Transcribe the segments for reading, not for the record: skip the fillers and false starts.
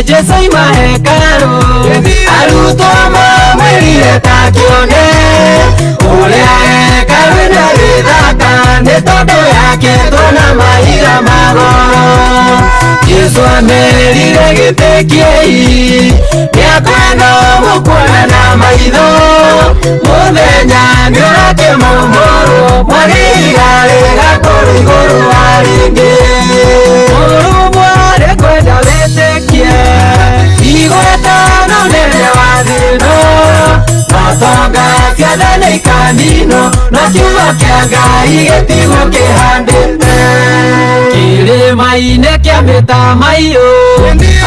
Jesu mahekaru arutoma mwirire takione uria hekaru na rithaka ni tondu yake tuna maira magoro. Jesu amerire gitikiei niakwenda mukuona na maitho muthenya niurakimumuru mwariga rigakuru iguru wa ringi murumwa rikwenda witikie igwetano nene wa thino notonga ciathane ikanino na kiugo kia Ngai gitigo kihandite kirima-ini kia mitamaiyũ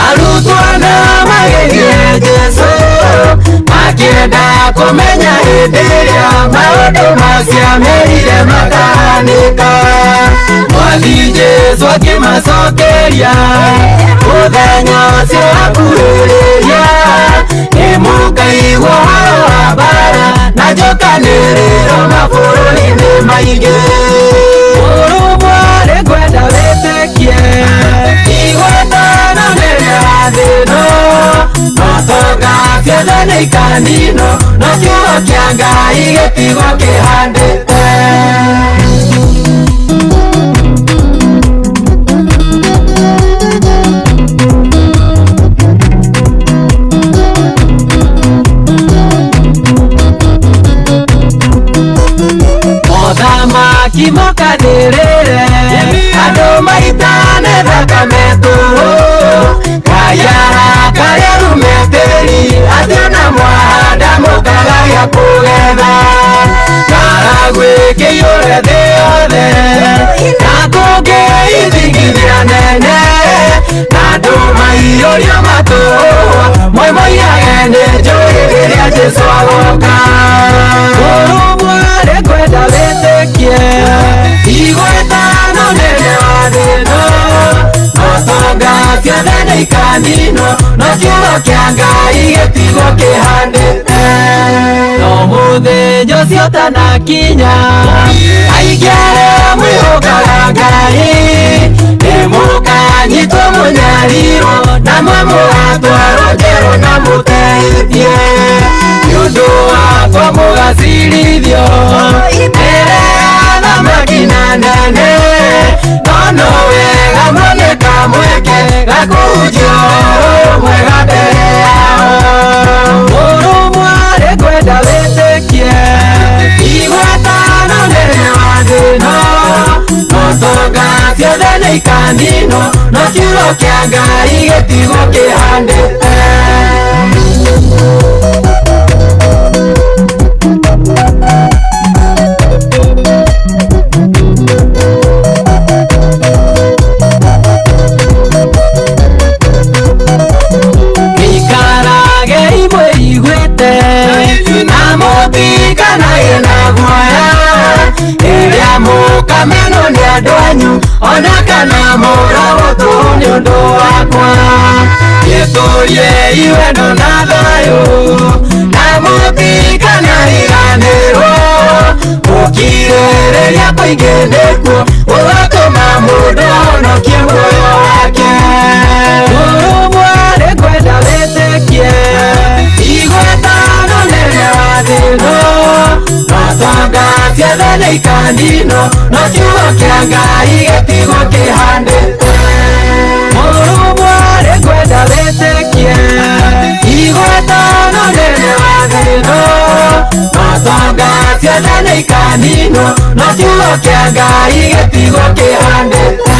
arutwo na magerie Jesu makienda kumenya hindi iria maundu maciamerire makahanĩka. Mwathi Jesu akimacokeria muthenya ũcio akuhĩrĩria nĩmũkaigua ũhoro wa mbara na njũkanĩrĩro mabũrũri-inĩ maingĩ. Mũrũmwo nĩngwenda wĩtĩkie igwetano nene wa thĩno notonga ciothe nĩ ikanino no kiugo kia Ngai gĩtigo kĩhandĩte. Mothamaki mokanĩrĩre andũ maitane thakame tũhũ kayara karĩa rumetĩri atĩ ona mwahanda mũkaga gĩa kũgetha karagwĩkĩiyũre thĩ yothe na kũngĩithingithia nene na andũ maiyũrio matũhũ moimoiage nĩ njũĩ rĩrĩa Jesu agoka. Mũrũmwo nĩngwenda wĩtĩkie igwetano nene wa thĩno notonga ciothe nĩ ikanino no kiugo kia Ngai gĩtigo kĩhandĩte. No mũthenya ũcio ũtanakinya aingĩ arĩa mwĩhũkaga Ngai nĩmũkanyitwo mũnyarirwo namwe mũgatwarwo njerũ na mũteithie nĩũndũ wakwa mũgacirithio mbere ya thamaki na nene no no wega mwoneka mweke gakũhunjia ũhoro mwega mbere yao. Mũrũmwo nĩngwenda wĩtĩkie igwetano nene wa thĩno notonga ciothe nĩ ikanino no kiugo kia Ngai gĩtigo kĩhandĩte. Ikaragei mwĩiguĩte na mũtikanagĩe na guoya rĩrĩa mũkamenwo nĩ andũ anyu ona kana mũragwo tũhũ nĩ ũndũ wakwa. Gĩtũũriei wendo na thayũ na mũtikanariganĩrwo gũkirĩrĩria kũingĩ nĩkuo gũgatũma mũndũ ahonokie muoyo wake. Mũrũmwo nĩngwenda wĩtĩkie igwetano nene wa thĩno notonga ciothe nĩ ikanino no kiugo kia Ngai gĩtigo kĩhandĩte. Mũrũmwo nĩngwenda wĩtĩkie igwetano nene wa thĩno notonga ciothe nĩ ikanino no kiugo kia Ngai gĩtigo kĩhandĩte.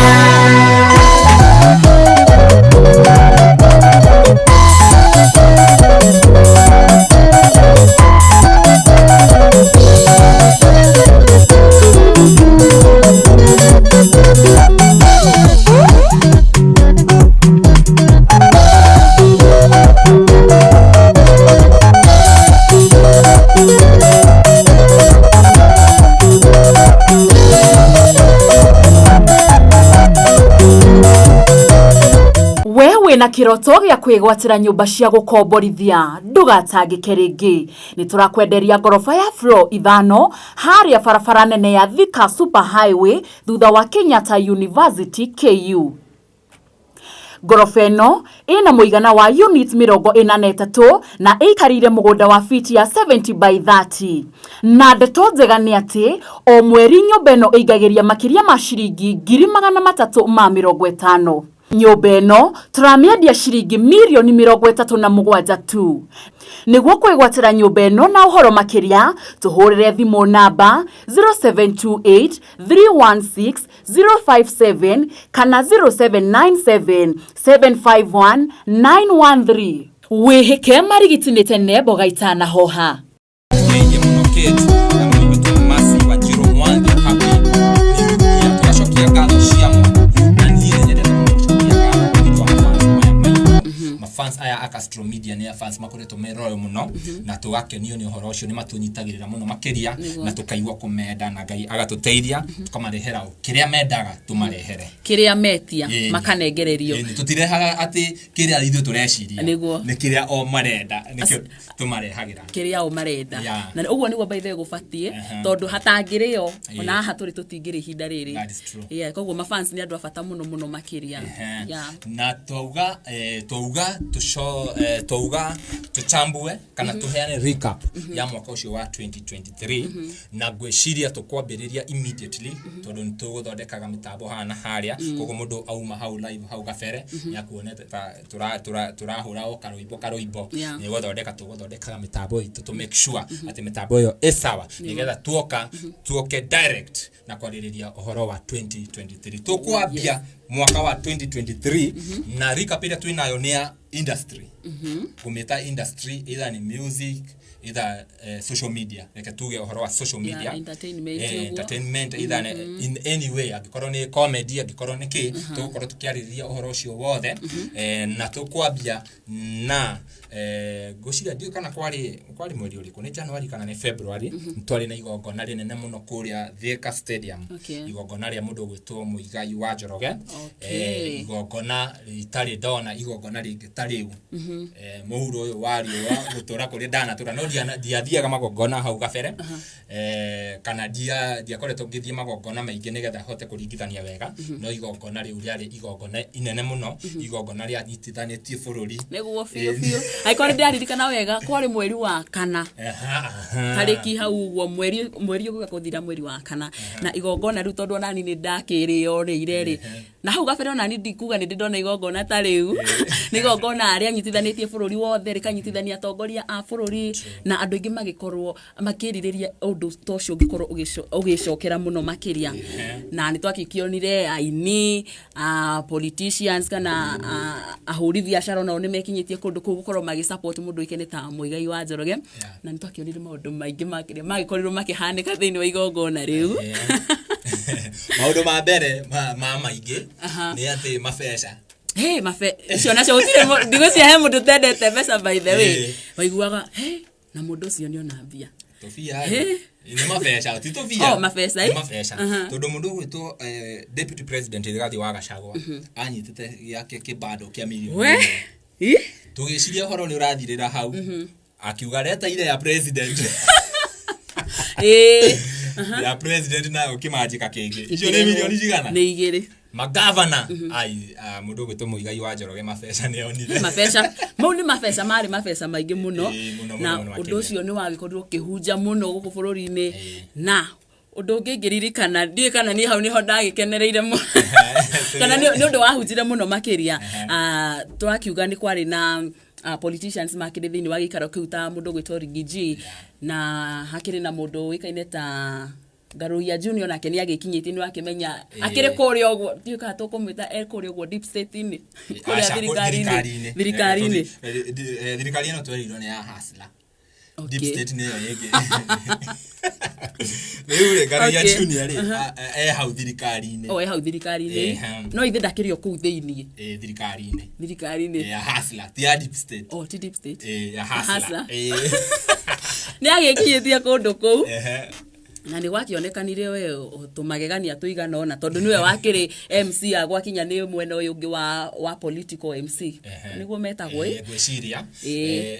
wina kiroto gya kwigwatira nyumba cia gukomborithia ndugatangike ringi ni turakwenderia gorofa ya floor 5 haria barabara nene ya Thika Super Highway thutha wa Kenyatta University KU. Gorofa ĩno ina muigana wa unit 43 na ikarire mugunda wa fiti ya 70 by 30 na ndeto njega ni ati o mweri nyumba ĩno igagiria makiria ma ciringi 350,000. Nyumba ĩno turamiendia ciringi milioni 37 tu. Niguo kwigwatira nyumba ĩno na uhoro makiria tuhurire thimu namba 0728 316 057 kana 0797 751 913. Wihike marigitini tene boga itana hoha. Yenye mnoketu na mwetu masi wa jiro mwangi hapi ni ya tunashokia gato shiamu na niye yenye tunashokia gato kitu mafans aya Akastro Media ni fans makoreto meroyo muno na tuwake niyo ni uhoro ucio ni matunyitagirira muno makiria na tukaigwa kumenda na Ngai agatuteithia tukamarehera kiria mendaga tumarehere kiria metia makanegererio tutirehaga ati kiria ithu tureciria ni kiria o marenda nikio tumarehagira kiria o marenda na uguo niguo baithe gubatie tondu hatangirio ona haturi tutingiri hinda riri koguo mafans ni andu afata muno makiria na touga tuchambue kana tuheane recap ya mwaka ucio wa 2023 na gweciria tukwambiriria immediately tondu nituguthondekaga mitambo hana haria koguo mundu auma hau live hau gafere ya kuoneta turahura o karoibo ni guthondeka tuguthondekaga mitambo itu to make sure ati mitambo yo esawa nigetha tuoke direct na kwariria uhoro wa 2023 tukwambia mwaka wa 2023 na recap ile tuinayo ni industry kumeta industry either ni music either social media like tuge uhoro wa social media entertainment either in any way agikorwo ni comedy agikorwo ni ki tugukorwo tukiariria uhoro ucio wothe na tukwambia na gociria ndio kana kwari mweri uriku ni January kana ni February ntwari na igongona rinene muno kuria Thika Stadium igongona ria mundu gwitwo Muigai wa Njoroge igongona itari dona igongona ringitari muhuro uyu wari wa gutura kuri dana tura no diathiaga magongona hau gabere kana dia koretwo ngithie magongona maingi nigetha hote kuringithania wega no igongona riu riari igongona inene muno igongona ria nyitithanitie bururi niguo biu aikore ndaririkana wega kwari mweri wa kana tariki hau uguo mweri uguo kuthira mweri wa kana na igongona riu tondu nani ni ndakirio ri na hau gabere nani ndikuga ni ndona igongona ta riu ni igongona aria nyitithanitie bururi wothe rikanyitithania atongoria a bururi na andu ingi magikorwo makiririria undu tocio ngikorwo ugicokera muno makiria na ni twakikionire aini politicians kana ahuri biashara na one mekinyitie kundu kugukorwo magisupport mundu ikene ta Muigai wa Njoroge na ni twakionire maundu maingi makiria magikorwo makihanika thiini wa igongona riu maundu ma mbere ma maingi ni ati mafesha cio nacio utire ndigo cia he mundu tendete mbeca by the way waiguaga na mundu cio ni ona mbia tofia ni mafesha ti tofia mafesha tondu mundu gwitwo deputy president Rigathi wa Gachagua anyitite yake kibado kia milioni tugiciria horo ni urathirira hau akiuga leta ile ya president ya president na ukimajika kingi icio ni milioni cigana ni igiri magavana mundu gwitwo Muigai wa Njoroge mafesha ni onire mafesha ni mafesha maingi muno na undu ucio ni wagikorwo kihunja muno guku bururi-ini na undu ngiririkana ndie kana ni hau niho ndagikenereire mu kana ni undu wahunjire muno makiria twakiuga ni kwari na politicians makire thini wa gikaro kiu ta mundu gwitwo Rigiji na hakiri na mundu wikaine ta Garuya Junior nake ni agikinyiti ni wakimenya akire kuria uguo ndiuka tukumwita kuria uguo deep state ni kuria thirikari-ini no twerirwo ni ya hasla deep state ni yo yege Wewe Garuya Junior hau thirikari-ini hau thirikari-ini no ithe ndakirio kuu thiini thirikari-ini ya hasla ti ya deep state ti deep state ya hasla ni agikinyithia kundu kuu na ni gwakionekanire we tumagegania tuigana ona tondu niwe wakiri MC agwakinya ni mwena uyu ungi wa political MC niguo metagwo gwiciria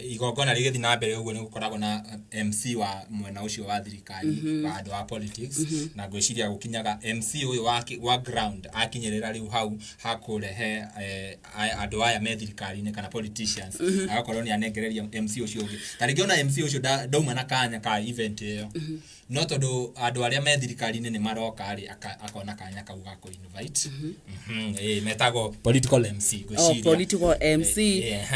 igongona rigithi na mbere uguo ni gukoragwo na MC wa mwena ucio wa thirikari wa andu wa politics na gwiciria gukinyaga MC uyu wa ground akinyerera riu hau hakurehe andu aya me thirikari-ini kana politicians agakorwo ni anengereria MC ucio ungi taringiona MC ucio ndauma na kanya ka event iyo no tondu andu aria me thirikari-ini ni maroka ari akona kanya kau ga ku invite metago political MC gwiciria political MC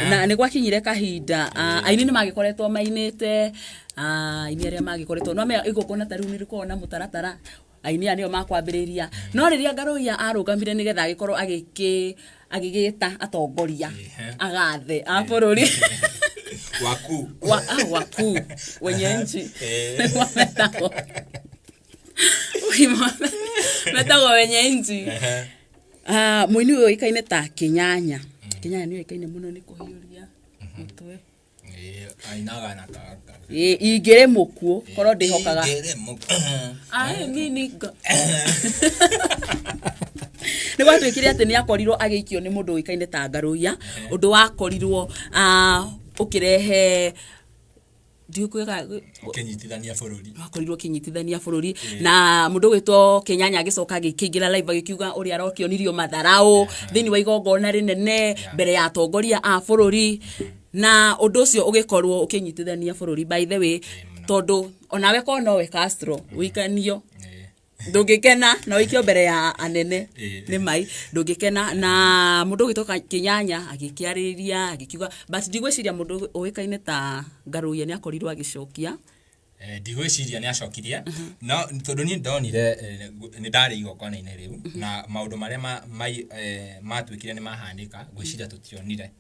na ni gwakinyire kahinda aini ni magikoretwo mainite aini aria magikoretwo no me igokona tariu ni rikona mutaratara aini anio makwambiriria no riria Ngaruiya arugamire nigetha agikorwo agigita atongoria agathe a bururi waku wenye nchi metago wenye nchi muini uyu ikaine ta Kinyanya niwe ikaine muno ni kuhiuria mutwe ainaga na kaka igere mukuo korwo ndihokaga nini ni gwatwikire ati ni akorirwo agikio ni mundu ikaine ta Ngaruiya undu wakorirwo ukirehe kinyitithania bururi wakorirwo kinyitithania bururi na mundu gwitwo Kinyanya agicoka agikingira live agikiuga uri arokionirio matharau thini wa igongona rinene mbere ya atongoria a bururi na undu ucio ugikorwo ukinyitithania bururi by the way tondu onawe ko no we Castro wikanio ndungikena na wikio mbere ya anene ni mai ndungikena na mundu gwitoka Kinyanya agikiariria agikiuga but ndigwiciria mundu uikaine ta Ngaruiya ni akorirwo agicokia ndigwiciria ni acokirie no tondu ni ndonire ni ndari igongona-ini riu na maundu maria matwikire ni mahandika gwiciria tutionire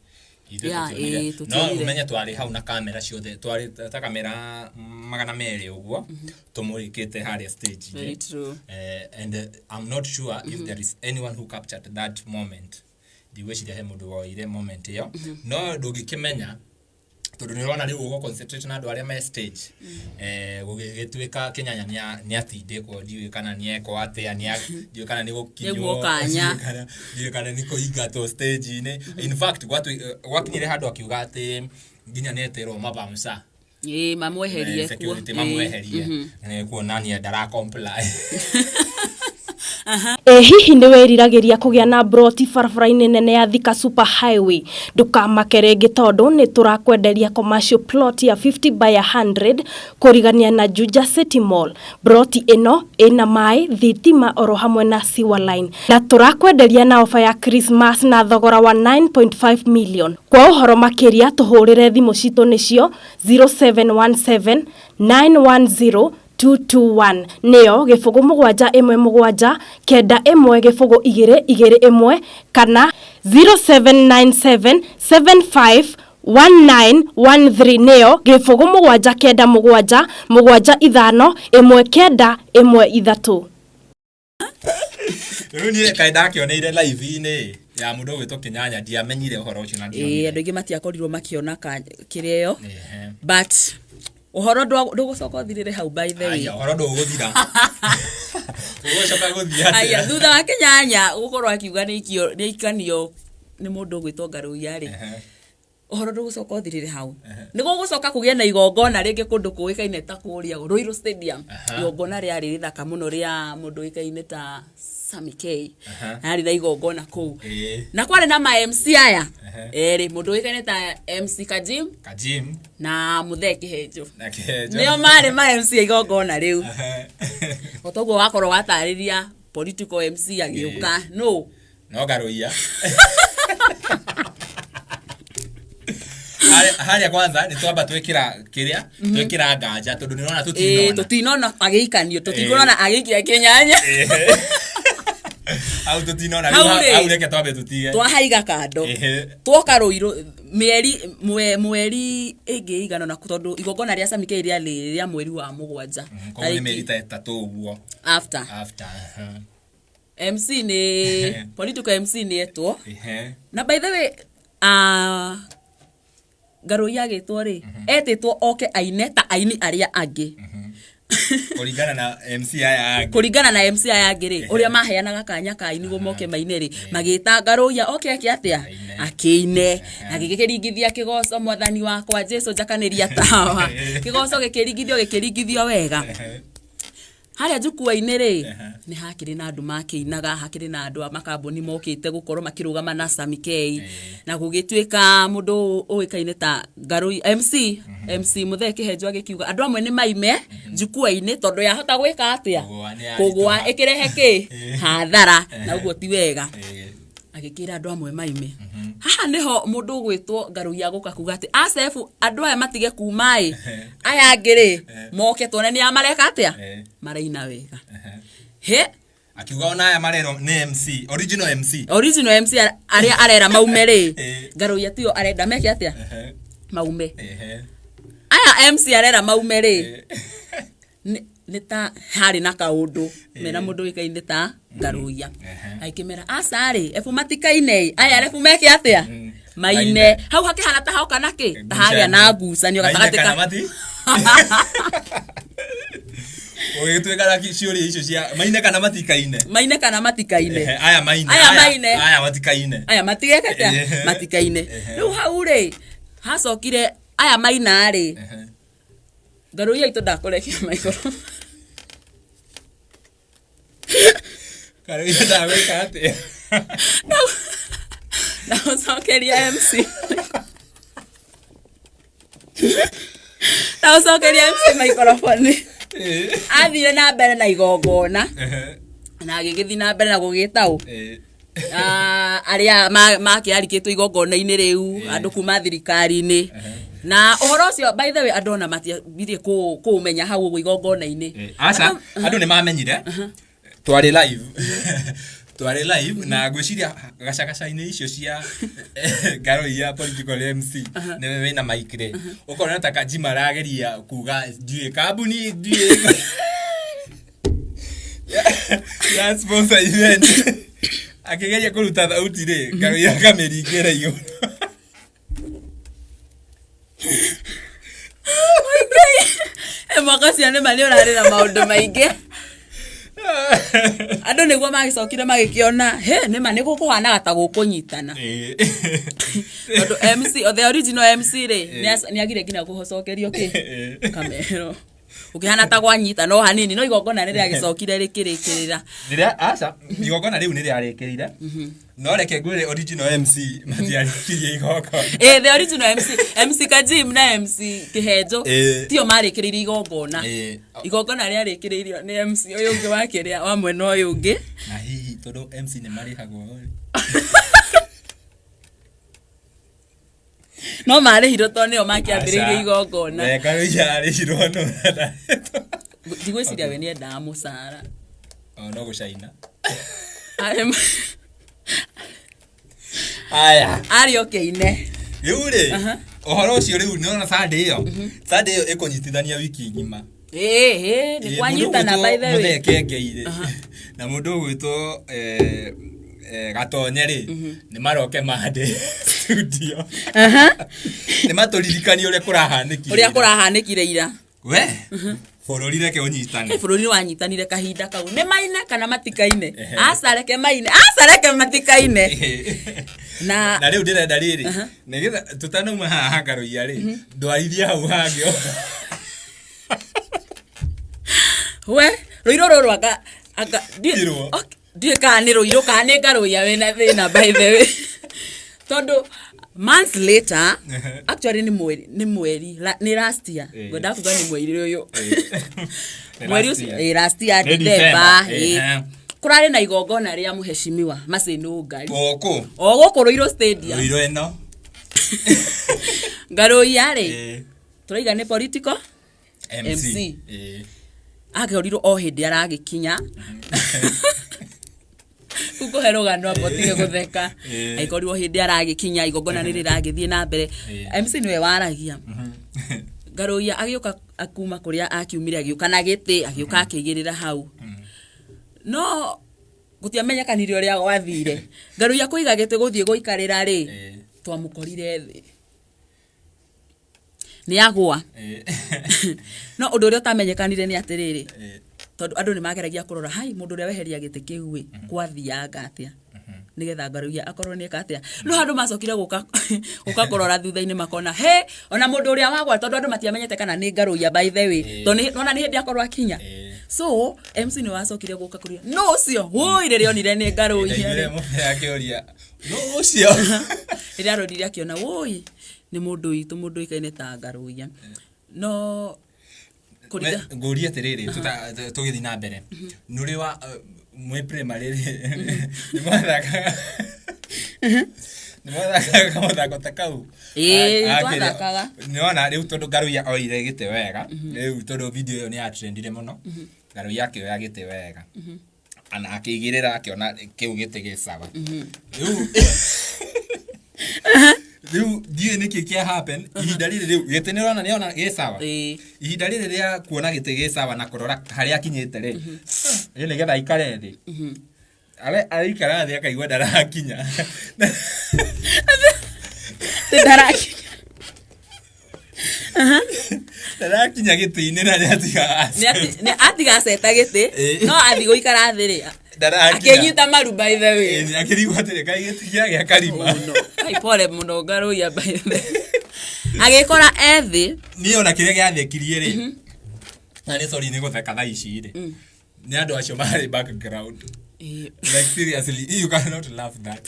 no umenye twari hau na kamera ciothe twari ta kamera 200 uguo tumurikite haria stage very true and I'm not sure if there is anyone who captured that moment ndigwiciria he mundu woire moment iyo no ndungikimenya tondu ni rona riu ugo concentrate na andu aria me stage gugituika Kinyanya ni atindikwo ndiwe kana ni eko atia ndiwe kana ni gukinywo ndiwe kana ni kuinga to stage ine in fact gwakinyire handu akiuga ati nginya ni eterwo mabamsa mamweherie security mamweherie kuonania ndara comply hihi ni weriragiria kugia na broti barabara-ini nene ya Thika Super Highway ndukamakerenge tondu ni turakwenderia commercial plot ya 50 by 100 kurigania na Juja City Mall. Broti ino ina mai thitima oro hamwe na sewer line na turakwenderia na ofa ya Christmas na thogora wa 9.5 million. Kwa uhoro makiria tuhurire thimu citu nicio 0717 910 221 neo gifugu mugwanja imwe mugwanja kenda imwe gifugu 221 kana 0797751913 neo gifugu mugwanja kenda mugwanja mugwanja ithano imwe kenda imwe ithatu. Runi kaida kioneire live ine ya mundu gwitwo Kinyanya ndiamenyire uhoro ucio na ndio andu ingi matiakorirwo makiona kirio but uhoro ndugucoka thirire hau by the way uhoro nduguthira ugucoka guthia aya thutha wa Kinyanya gukorwo akiuga ni ikanio ni mundu gwitwo Ngaruiya ri uhoro ndugucoka thirire hau niguo gucoka kugia na igongona ringi kundu kuikaine ta kuria Ruiru Stadium igongona riari rithaka muno ria mundu ikaine ta Sammy K ari na igongona ku na kware na ma MC aya eri mundu ikaine ta MC Kajim na Mutheki Hejo nio mari ma MC igongona riu otoguo wakorwo watariria political MC agiuka no Ngaruiya haria kwanza ni twamba twikira kiria twikira nganja tondu ni rona tutinona agiikanio tutigona agikia Kinyanya au tutinona au reke twambe tutige twahaiga kando twoka Ruiru mweri igi igana na tondu igongona ria Sammy K ria mweri wa mugwanja kwa ni meri ta 3 uguo after MC ni political MC ni etwo na by the way Ngaruiya gitwo ri etitwo oke aine ta aini aria angi Kuringana na MC aya kuringana na MC aya ngiri uria maheanaga kanya kai niguo moke maineri magita Ngaruya oke atia akine agikiringithia kigoco mwathani wakwa Jesu jakaniria tawa kigoco gikiringithio wega haria njukua-inĩ rĩ nĩ hakĩrĩ na andũ makĩinaga hakĩrĩ na andũ a makambuni mokĩte gũkorwo makĩrũgama na Sami K na gũgĩtuĩka mũndũ ũĩkaine ta Ngaruya MC Muthee Kĩhenjo agĩkiuga andũ amwe nĩ maime njukua-inĩ tondũ yahota gwĩka atĩa kũgũa ĩkĩrehe kĩ hathara na ũguo ti wega agĩkĩra andũ amwe maime haha niho mundu gwitwo Ngaruya guka kuga ati acefu andu aya matige kumai aya ngiri moke tuone ni amareka atia maraina wega he akiuga ona aya marero ni MC original MC aria arera maume ri Ngaruya tio arenda meke atia maume aya MC arera maume ri nita hari na kaundu mena mundu wikaine ta Ngaruya aikimera asari efu matikaine aya refu meke atia maine hau hakihana ta hauka naki ta haria na ngucanio gatagatika Ogituika la ciuri icio cia maine kana matikaine aya matikaine aya matigekete matikaine riu hau ri hacokire aya maina ri Ngaruya ito ndakorekia maikoro Ngaruya ndaweka atia na ucokeria MC na ucokeria MC microphone athire na mbere na igongona na agĩgĩthi na mbere na gũgĩtaũ aria makiarikĩtwo igongona-inĩ rĩu andũ kuma thirikari-inĩ na uhoro ucio by the way andona matiathirie kumenya hau uguo igongona-inĩ aca andũ nĩ mamenyire twari live na gwiciria gacagaca-inĩ icio cia Ngaruya political MC nĩ wena maikire ukorana ta Kajima rageria kuga ndiye kambuni ndiye ya sponsor event akigeria kuruta thauti ri Ngaruya kameringera igũrũ mwaka cia nĩ mani ũrarĩ na maũndũ maingĩ andũ nĩguo magĩcokire magĩkĩona he nĩ ma nĩ gũkũhanaga ta gũkũnyitana tondũ MC the original MC rĩ nĩ agire nginya kũhocokerio kĩ kamero ukihana ta gwanyita no hanini no igongona rĩrĩa agĩcokire rĩkĩrĩkĩrĩra rĩrĩa aca igongona rĩu nĩ rĩarĩkĩrire no reke ngwĩre original MC matiarĩkirie igongona the original MC Kajim na MC Kĩhenjo tio marĩkĩrĩire igongona rĩarĩkĩrĩirio nĩ MC ũyũ ũngĩ wa kĩrĩa wa mwena ũyũ ũngĩ na hihi tondũ MC nĩ marĩhagwo no marĩhirwo tondũ nĩo makĩambĩrĩirie igongona Ngaruya arĩhirwo no ndigwĩciria we nĩ endaga mũcara no gũcaina aya ari okay-ine rĩu rĩ ũhoro ũcio rĩu nĩona Sunday ĩyo ĩkũnyitithania wiki ng'ima nĩ kwanyitana by the way Muthee Kengeire na mũndũ ũgwĩtwo Gatonye rĩ nĩ maroke mande studio nĩ matũririkania ũrĩa kũrahanĩkire ira we bũrũri reke ũnyitane bũrũri wanyitanire kahinda kau nĩ maine kana matikaine acareke maine acareke matikaine na rĩu ndĩrenda rĩrĩ nĩgetha tũtanauma haha Ngaruya rĩ ndwarithia hau hangĩ we rũiro rũrũ anga ndiĩ kana nĩ rũiro kana nĩ Ngaruya wĩna thĩna by the way tondũ months later actually ni mweri ni last year ngoda kuga ni mweri ũyũ mweri ũcio last year December kurarĩ na igongona rĩa mũheshimiwa Maseno Ngari gũkũ Ruiru Stadium Ruiru ĩno Ngaruya rĩ tũraiga nĩ political MC agĩorirwo o hĩndĩ aragĩkinya kuko herogano apotige gutheka aikorirwo hindi aragikinya igongona nĩ rĩragĩthiĩ na mbere MC niwe waragia Ngaruya agĩũka akuma kũrĩa akiumire agĩũka na gĩtĩ agĩũka akĩigĩrĩra hau no gũtiamenyekanire ũrĩa gwathire Ngaruya kũiga gĩtĩ gũthiĩ gũikarĩra rĩ twamũkorire thĩ ni agwa no undu uria utamenyekanire ni atiriri tondu andu ni mageragia kurora hai mundu uria weheria gite kiu wi kwathianga atia nigetha ngaruia akorwo ni katia no andu macokire guka kurora thutha-ini makona he ona mundu uria wagwa tondu andu matiamenyete kana ni ngaruia by the way tondu nona ni hindi akorwo akinya so MC ni wacokire guka kuria no ucio hoi riri onire ni ngaruia ire mu yakioria no ucio iri arorire akiona woi ni mundu itu mundu ikaine ta ngaruia no kuriga nguria tiriri tugithi na mbere nuri wa mwe primary ni mwathaka ni mwathaka kama thako takau twathakaga niona riu tondu ngaruia oire gite wega riu tondu video iyo ni ya trendire muno ngaruia akioya gite wega ana akigirira akiona kiu gite gisawa riu die niki kia happen ihinda riri riu gite ni rona niona gisawa ihinda riri ria kuona gite gisawa na kurora haria akinyite ri ni getha ikare thi aikara thi akaigua ndarakinya ndarakinya giti-ini na ni atiga seta giti no athi guikara thi ri akinyita maru by the way akirigwa atiri kai giti gia karima kai pole muno ngaruia by the way agikora ethi ni ona kiria giathekirie ri na ni sorry ni gutheka tha ici ri ni andu acio mari background like seriously you cannot laugh that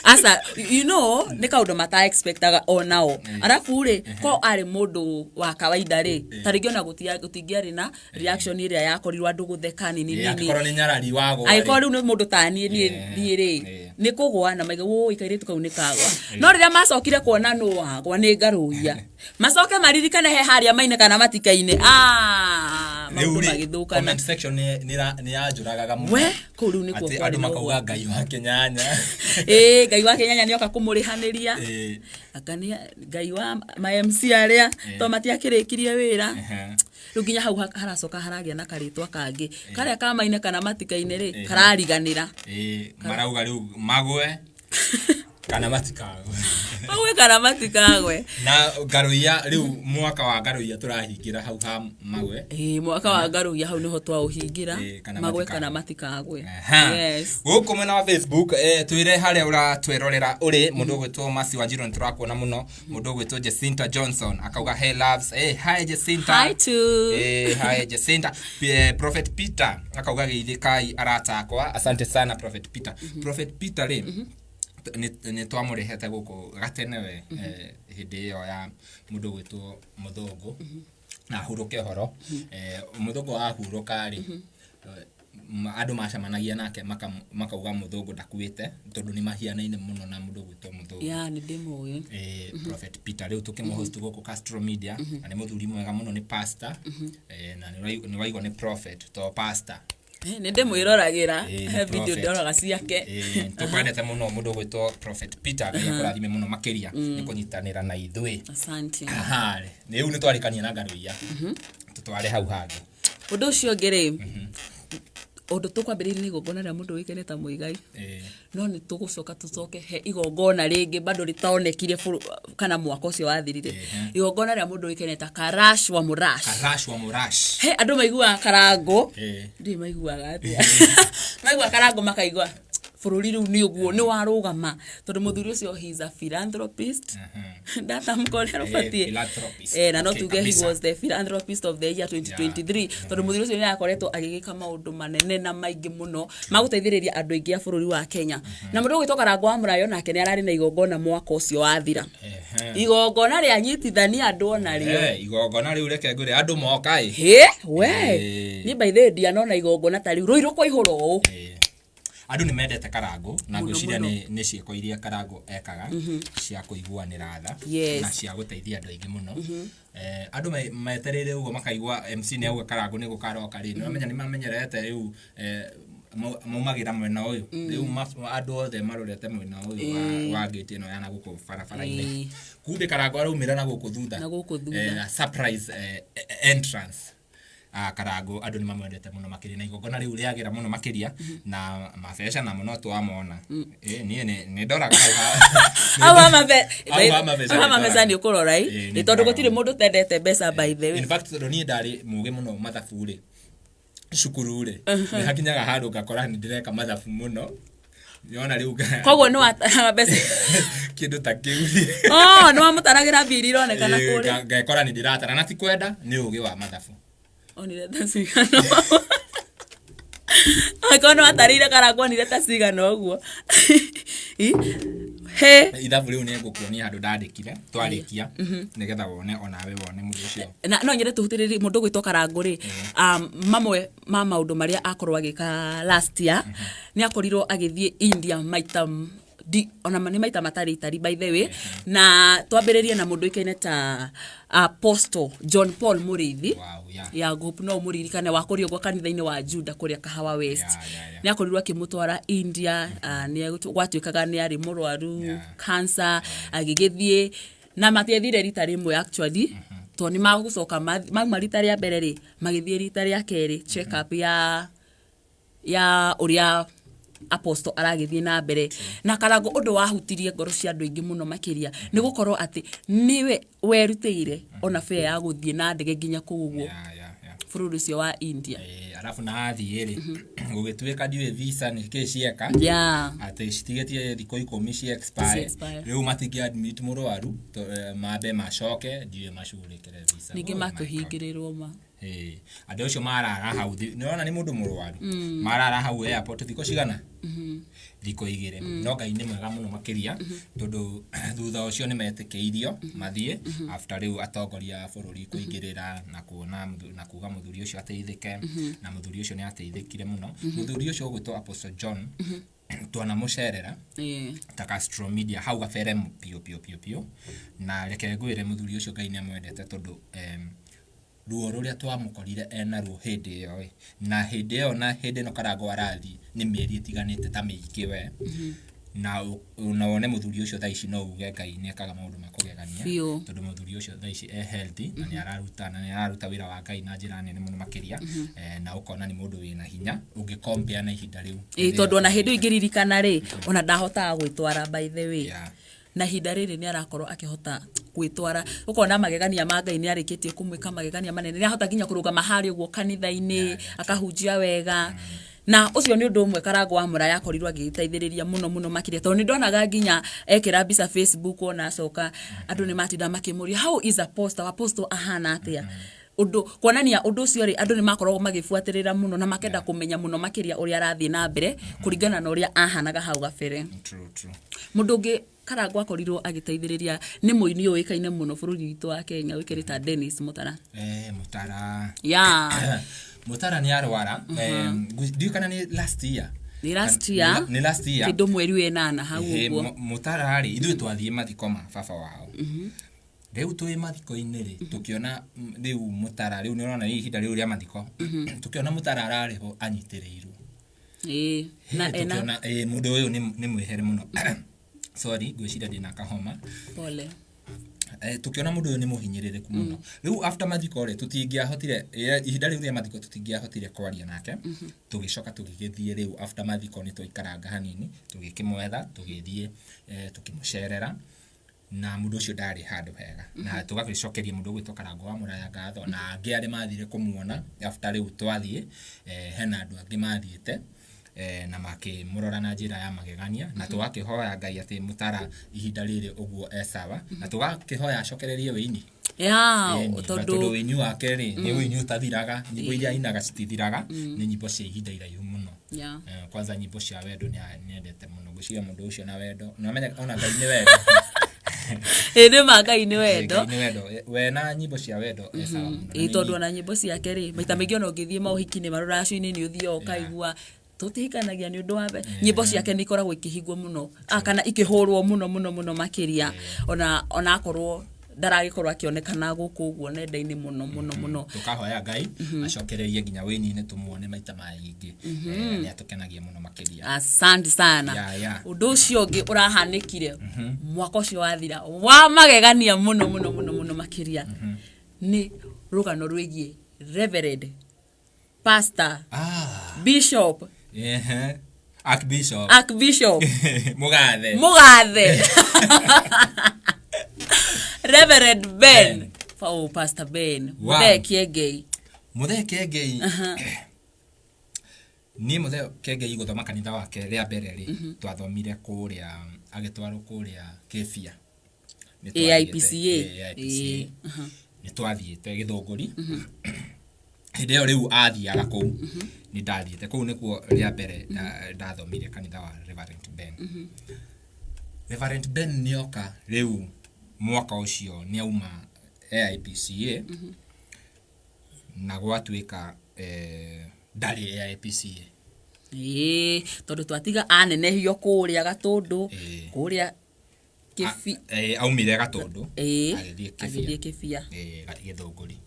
asa you know ni kaundu mata expectaga onao arafu ri ko ari mundu wa kawaida ri taringi ona gutingiari na reaction iria yakorirwa andu gutheka nini akoro ni nyarari wago aikoro ni mundu ta ni ri ni kugwa na maiga wo ikairitu kau ni kagwa no riria macokire kuona no wagwa ni ngaruia macoke maririkane he haria maine kana matikaine maundu magithukana comment section ni yajuragaga muno we kuru ni ko andu makauga ngai wa kenyanya ngai wa kenyanya ni oka kumurihaniria akania ngai wa ma MC aria to matiakirikirie wira ruginya hau haracoka haragia na karitwa kangi karia kamaine kana matikaine ri karariganira marauga riu magwe kana matikagwe magwe kana matikagwe na ngaruia riu mwaka wa ngaruia turahingira hau ha magwe mwaka wa ngaruia hau niho twa uhingira magwe kana matikagwe yes guku mwena wa Facebook twire haria uratwirorera uri mundu gwitwo Masi Wanjiru nturakuona muno mundu gwitwo Jacinta Johnson akauga hey loves hi Jacinta hi too hi Jacinta Prophet Peter akauga githikai aratakwa asante sana Prophet Peter Prophet Peter ri ni twamurehete guku gatenewe hindi iyo ya mundu gwitwo Muthungu na huruke horo Muthungu ahuruka ri andu macemanagia nake makauga Muthungu ndakuite tondu ni mahianaine muno na mundu gwitwo Muthungu ni ndimuyo Prophet Peter riu tukimuhost guku Castro Media na ni muthuri mwega muno ni pastor na ni waigwa ni prophet to pastor ni ndimwiragira he video ndoraga ciake tukwendete muno mundu gwitwo Prophet Peter ngai akurathime muno makiria ni kunyitanira na ithui asante ni riu ni twarikania na ngaruia tutware hau hangi undu ucio ngiri undu tukwambiriria ni igongona ria mundu wikene ta muigai no ni tugucoka tucoke he igongona ringi bado ritaonekire kana mwaka ucio wathirire igongona ria mundu wikene ta Karash wa Murash he andu maigua karango ndi maiguaga atia maigua karango makaigua bururi riu ni uguo ni warugama tondu muthuri ucio he is a philanthropist data mkole rofati na no tuge he was the philanthropist of the year 2023 tondu muthuri ucio ni akoretwo agigika maundu manene na maingi muno maguteithiriria andu aingi a bururi wa Kenya na mundu gwitoka Karango wa Murayo nake ni arari na igongona mwaka ucio wathira igongona ria nyitithania andu ona rio igongona riu reke ngure andu moka we ni by the dianona igongona ta riu ruiru kwa ihuro andu ni mendete Karango na ngwiciria ni cieko iria Karango ekaga cia kuiguanira tha na cia guteithia andu aingi muno andu meterere ugo makaigua MC ni auga Karango ni gukaroka ri no menya ni mamenyerete riu maumagira mwena uyu riu andu othe marorete mwena uyu wa gate ino yana guku barabara-ini kumbe Karango araumira na guku thutha surprise entrance Karangu andu ni mamwendete muno makiria na igongona riu riagira muno makiria na mabesha na muno twamona ni ndoraga mabesha ni ukurora ni tondu gutire mundu tendete mbeca by the way. In fact ni ndari muge muno mathabu ri cukuru ri ni hakinyaga handu ngakora ni ndireka mathabu muno yona riu koguo ni wa mbeca kindu ta kiu ni wamutaragira mbiri ironekana kuri ngakora ni ndiratara na ti kwenda ni ugi wa mathabu onireta cigano akono atarire Karangu onireta cigano uguo he ithabu riu ni ngukuonia handu ndandikire twarikia nigetha wone onawe wone mundu ucio na no nyende tuhutiririe mundu gwitwo Karangu ri mamwe ma maundu maria akorwa agika last year ni akorirwo agithie India maita ona mani maita matari by the way na twambiririe na mundu ikaine ta Apostle John Paul Muriithi ya group no muririkane wakorio gwa kanitha-ini wa Juda kuria Kahawa West ni akorirwo akimutwara India ni gwatuikaga ni ari murwaru cancer agigithie na matiethire rita rimwe actually to ni magucoka marita ria mbere ri magithie rita ria keri check up ya uria Apostle aragithie na mbere na Karangu undu wahutirie ngoro cia andu ingi muno makiria ni gukorwo ati niwe werutire ona fair ya guthie na ndege nginya kuguo bururi cio wa India alafu na athie ri gugituika ndiwe visa ni kicieka ati citigetie thiko 10 cia expire riu matingi admit murwaru mabe macoke ndiwe macurikire visa ningi makuhingirirwo ma andu acio marara hau niona ni mundu murwaru marara hau airport thiko cigana thiko 2 no Ngai ni mwega muno makiria tondu thutha ucio ni metikeirio mathie after riu atongoria bururi kuingirira na kuona na kuga muthuri ucio ateithike na muthuri ucio ni ateithikire muno muthuri ucio gwitwo Apostle John twana mucerera ta Castro Media hau gafere pio na reke ngwire muthuri ucio Ngai ni amwendete tondu ruo ruria twamukorire ena ruo hindi yo na hindi yo na hindi no Karangu arathi ni mieri itiganite ta miiki we na wone muthuri ucio thaici no uge Ngai ni akaga maundu makugegania tondu muthuri ucio thaici healthy na ni araruta wira wa Ngai na njira nene muno makiria na ukona ni mundu wina hinya ungi compare na ihinda riu tondu ona hindi ingiririkana ri ona ndahota gwitwara by the way na hinda riri ni arakorwo akihota gwitwara ukona magegania ma Ngai ni arikitie kumwika magegania manene ni ahota ginya kuruga mahari uguo kanitha-ini akahunjia wega na ucio ni undu umwe Karangu amura yakorirwo agiteithiriria muno makiria tondu ndonaga ginya ekira mbica Facebook ona acoka andu ni matinda makimuria how is Apostle ahana atia undu kuonania undu ucio ri andu ni makoragwo magifuatirira muno na makenda kumenya muno makiria uria arathie na mbere kuringana na uria ahanaga hau gabere true mundu ungi Karangu akorirwo agiteithiriria ni muini uikaine muno bururi witu wa Kenya wikirita Dennis Mutara Mutara Mutara ni arwara ndiukana ni last year ni last year kido mweri wenana hau uguo Mutara ri ithu twathie mathiko ma baba wao riu twi mathiko-ini ri tukiona riu Mutara riu ni urona ihinda riu ria mathiko tukiona Mutara arariho anyitirirwo na tukiona mundu uyu ni mwihere muno sorry gwicira ndina kahoma pole tukiona mundu uyu ni muhinyirireku muno riu after mathiko ri tutingiahotire ihinda riu ria mathiko tutingiahotire kwaria nake tugicoka tugigithie riu after mathiko ni twikaranga hanini tugikimwetha tugithie tukimucerera na mundu ucio ndari handu hega na tugagicokeria mundu gwitwo Karangu wa Muraya ngatho na angi ari mathire kumuona after riu twathie hena andu angi mathiete na makimurora na njira ya magegania na tugakihoya Ngai ati Mutara ihinda riri uguo sawa na tugakihoya acokererie wini tondu wini wake ri ni wini utathiraga nyimbo iria inaga citithiraga ni nyimbo cia ihinda iraihu muno kwanza nyimbo cia wendo ni endete muno gucia mundu ucio na wendo na menya ona Ngai ni wendo ni Ngai ni wendo we na nyimbo cia wendo sawa muno tondu na nyimbo ciake ri maita maingi ona ungithie mauhiki-ini maruracio-ini ni uthio ukaigua tutihikanagia ni undu wa nyimbo ciake ni ikoragwo ikihigwo muno kana ikihurwo muno makiria ona akorwo ndaragikorwo akionekana guku uguo nenda-ini muno tukahoya Ngai acokererie nginya wini-ini tumuone maita maingi ni atukenagia muno makiria asante sana undu ucio ungi urahanikire mwaka ucio wathira wa magegania muno makiria ni rugano rwigie Reverend pastor, bishop, archbishop, Mugathe. Reverend Ben. Oh, Pastor Ben. Muthe Kiengei. Ni Muthe Kiengei guthoma kanitha wake ria mbere ri twathomire kuria agitwaro kuria Kefia. AIPCA. Ni twathiite Githunguri. Hideo riu athiaga kou ni ndathiite kou nikuo ria mbere ndathomire kanitha wa Reverend Ben. Reverend Ben nioka riu mwaka ucio ni auma AIPCA na gwatuika ndari AIPCA tondu twatiga anenehio kuria Gatundu kuria Kifi aumire Gatundu agithie Kefia Githunguri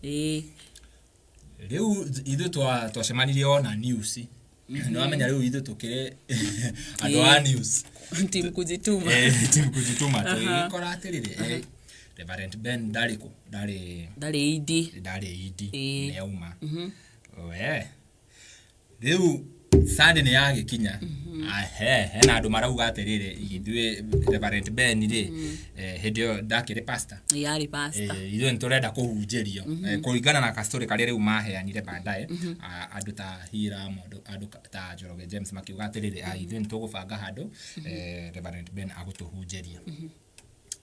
riu ithu twacemanirie ona news no amenya riu ithu tukire andu a news team kujituma tukora atirire Reverend Ben Dariko Dare idi ne auma we riu Sunday ni yagikinya hena andu marauga atirire ithuĩ Reverend Ben ri hĩndĩ ndakĩrĩ pastor yari pastor ithuĩ nĩtũrenda kũhunjĩrio kũringana na kastori karĩa rĩu maheanire baadaye andũ ta Hira andũ ta Njoroge James makiuga atirire ithuĩ nĩtũgũbanga handũ Reverend Ben agũtũhunjĩria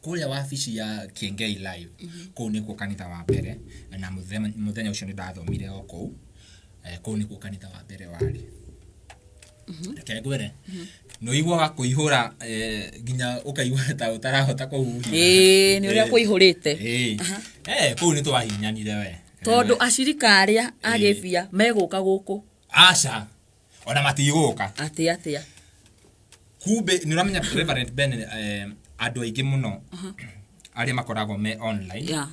kuria wabici ya Kiengei live kuu nikuo kanitha wa mbere na muthenya ucio ndathomire o kuu kuu nikuo kanitha wa mbere wari kegwere no igwa kuihura ginya ukaigwa ta utarahota kuhuhia ni uria kuihurite kuu ni twahinyanire we tondu ashirika aria agefia meguka guku aca ona matiguka atia kumbe ni uramenya Reverend Ben andu aingi muno aria makoragwo me online